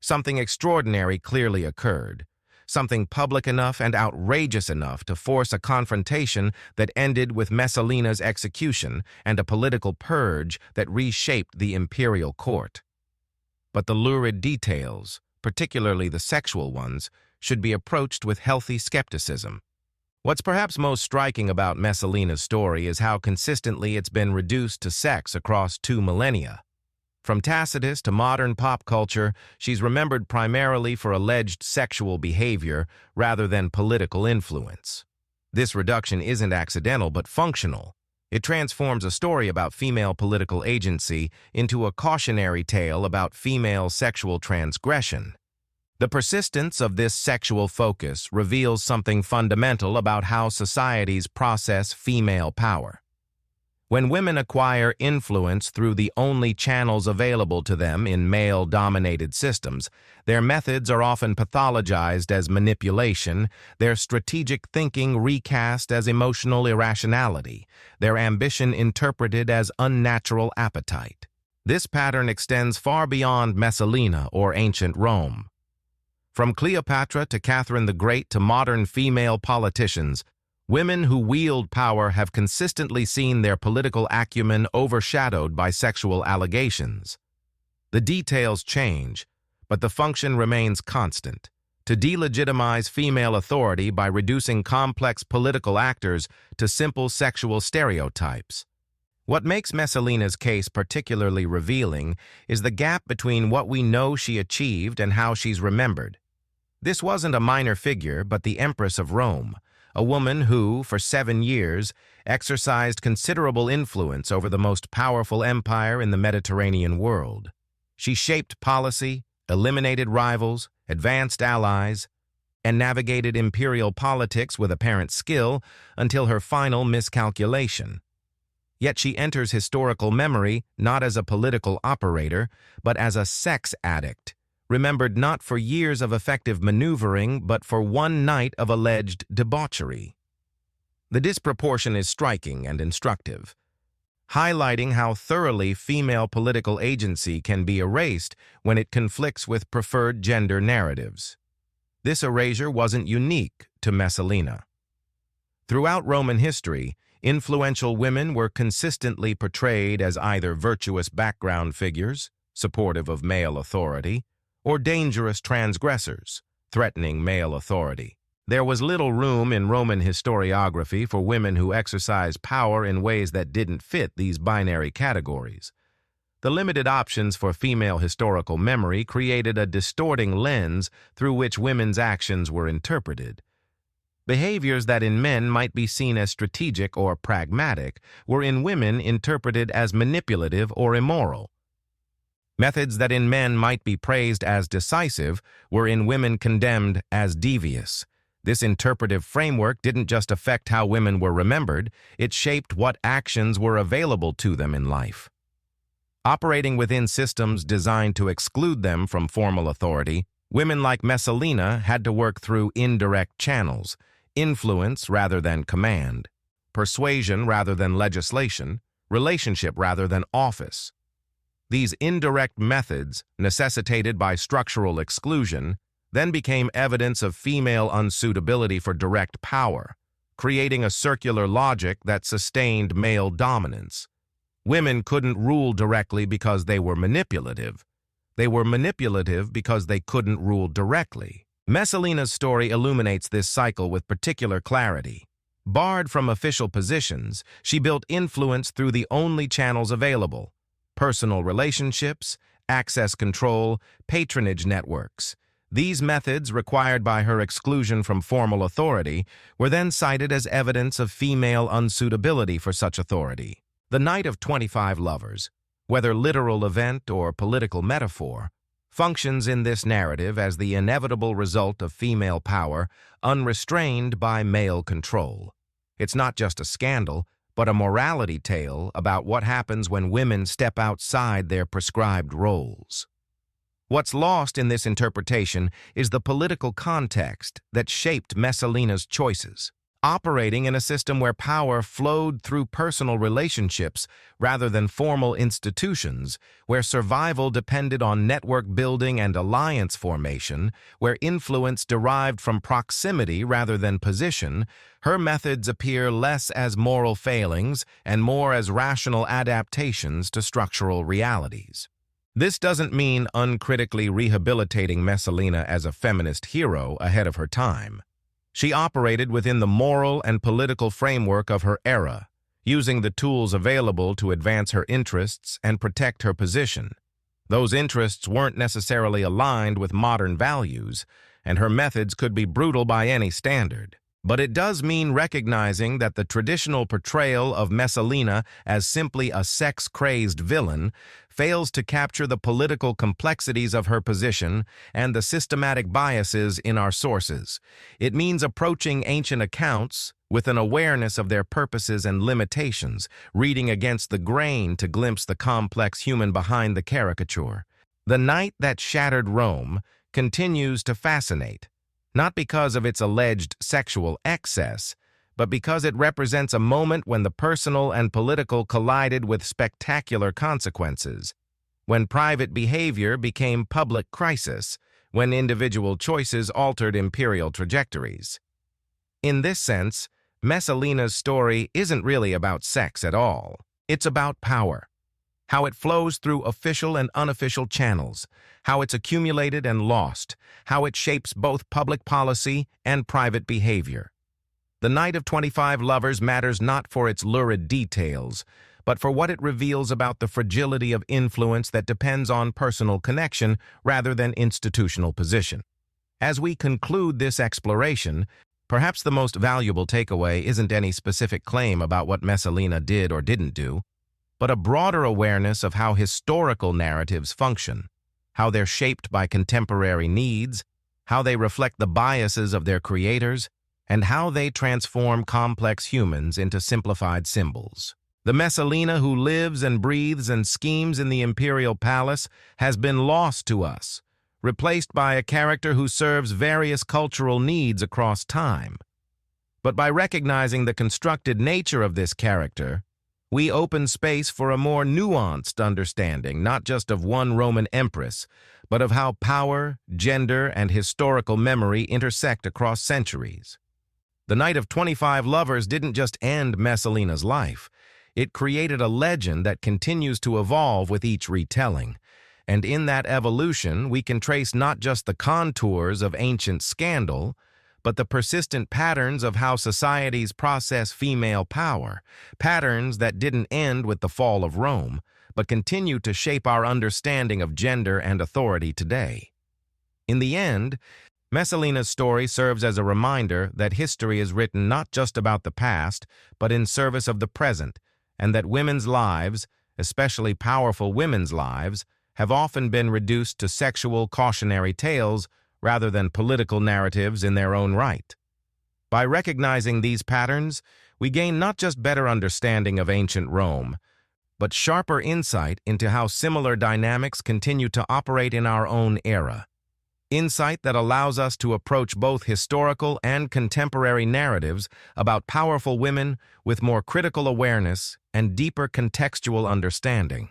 A: Something extraordinary clearly occurred, something public enough and outrageous enough to force a confrontation that ended with Messalina's execution and a political purge that reshaped the imperial court. But the lurid details, particularly the sexual ones, should be approached with healthy skepticism. What's perhaps most striking about Messalina's story is how consistently it's been reduced to sex across 2 millennia. From Tacitus to modern pop culture, she's remembered primarily for alleged sexual behavior rather than political influence. This reduction isn't accidental but functional. It transforms a story about female political agency into a cautionary tale about female sexual transgression. The persistence of this sexual focus reveals something fundamental about how societies process female power. When women acquire influence through the only channels available to them in male-dominated systems, their methods are often pathologized as manipulation, their strategic thinking recast as emotional irrationality, their ambition interpreted as unnatural appetite. This pattern extends far beyond Messalina or ancient Rome. From Cleopatra to Catherine the Great to modern female politicians, women who wield power have consistently seen their political acumen overshadowed by sexual allegations. The details change, but the function remains constant: to delegitimize female authority by reducing complex political actors to simple sexual stereotypes. What makes Messalina's case particularly revealing is the gap between what we know she achieved and how she's remembered. This wasn't a minor figure, but the Empress of Rome, a woman who, for 7 years, exercised considerable influence over the most powerful empire in the Mediterranean world. She shaped policy, eliminated rivals, advanced allies, and navigated imperial politics with apparent skill until her final miscalculation. Yet she enters historical memory not as a political operator, but as a sex addict, remembered not for years of effective maneuvering, but for one night of alleged debauchery. The disproportion is striking and instructive, highlighting how thoroughly female political agency can be erased when it conflicts with preferred gender narratives. This erasure wasn't unique to Messalina. Throughout Roman history, influential women were consistently portrayed as either virtuous background figures, supportive of male authority, or dangerous transgressors, threatening male authority. There was little room in Roman historiography for women who exercised power in ways that didn't fit these binary categories. The limited options for female historical memory created a distorting lens through which women's actions were interpreted. Behaviors that in men might be seen as strategic or pragmatic were in women interpreted as manipulative or immoral. Methods that in men might be praised as decisive were in women condemned as devious. This interpretive framework didn't just affect how women were remembered, it shaped what actions were available to them in life. Operating within systems designed to exclude them from formal authority, women like Messalina had to work through indirect channels, influence rather than command, persuasion rather than legislation, relationship rather than office. These indirect methods, necessitated by structural exclusion, then became evidence of female unsuitability for direct power, creating a circular logic that sustained male dominance. Women couldn't rule directly because they were manipulative. They were manipulative because they couldn't rule directly. Messalina's story illuminates this cycle with particular clarity. Barred from official positions, she built influence through the only channels available: personal relationships, access control, patronage networks. These methods, required by her exclusion from formal authority, were then cited as evidence of female unsuitability for such authority. The Night of 25 Lovers, whether literal event or political metaphor, functions in this narrative as the inevitable result of female power unrestrained by male control. It's not just a scandal, but a morality tale about what happens when women step outside their prescribed roles. What's lost in this interpretation is the political context that shaped Messalina's choices. Operating in a system where power flowed through personal relationships rather than formal institutions, where survival depended on network building and alliance formation, where influence derived from proximity rather than position, her methods appear less as moral failings and more as rational adaptations to structural realities. This doesn't mean uncritically rehabilitating Messalina as a feminist hero ahead of her time. She operated within the moral and political framework of her era, using the tools available to advance her interests and protect her position. Those interests weren't necessarily aligned with modern values, and her methods could be brutal by any standard. But it does mean recognizing that the traditional portrayal of Messalina as simply a sex-crazed villain fails to capture the political complexities of her position and the systematic biases in our sources. It means approaching ancient accounts with an awareness of their purposes and limitations, reading against the grain to glimpse the complex human behind the caricature. The Night That Shattered Rome continues to fascinate, not because of its alleged sexual excess, but because it represents a moment when the personal and political collided with spectacular consequences, when private behavior became public crisis, when individual choices altered imperial trajectories. In this sense, Messalina's story isn't really about sex at all. It's about power, how it flows through official and unofficial channels, how it's accumulated and lost, how it shapes both public policy and private behavior. The Night of 25 Lovers matters not for its lurid details, but for what it reveals about the fragility of influence that depends on personal connection rather than institutional position. As we conclude this exploration, perhaps the most valuable takeaway isn't any specific claim about what Messalina did or didn't do, but a broader awareness of how historical narratives function, how they're shaped by contemporary needs, how they reflect the biases of their creators, and how they transform complex humans into simplified symbols. The Messalina who lives and breathes and schemes in the imperial palace has been lost to us, replaced by a character who serves various cultural needs across time. But by recognizing the constructed nature of this character, we open space for a more nuanced understanding, not just of one Roman empress, but of how power, gender, and historical memory intersect across centuries. The Night of 25 Lovers didn't just end Messalina's life. It created a legend that continues to evolve with each retelling. And in that evolution, we can trace not just the contours of ancient scandal, but the persistent patterns of how societies process female power, patterns that didn't end with the fall of Rome, but continue to shape our understanding of gender and authority today. In the end, Messalina's story serves as a reminder that history is written not just about the past, but in service of the present, and that women's lives, especially powerful women's lives, have often been reduced to sexual cautionary tales rather than political narratives in their own right. By recognizing these patterns, we gain not just better understanding of ancient Rome, but sharper insight into how similar dynamics continue to operate in our own era. Insight that allows us to approach both historical and contemporary narratives about powerful women with more critical awareness and deeper contextual understanding.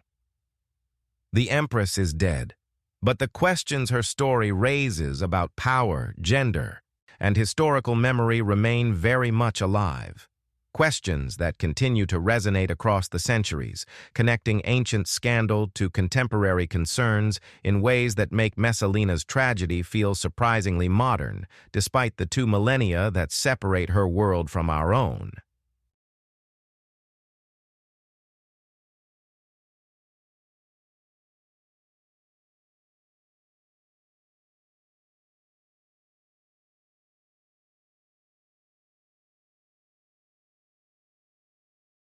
A: The Empress is dead, but the questions her story raises about power, gender, and historical memory remain very much alive. Questions that continue to resonate across the centuries, connecting ancient scandal to contemporary concerns in ways that make Messalina's tragedy feel surprisingly modern, despite the 2 millennia that separate her world from our own.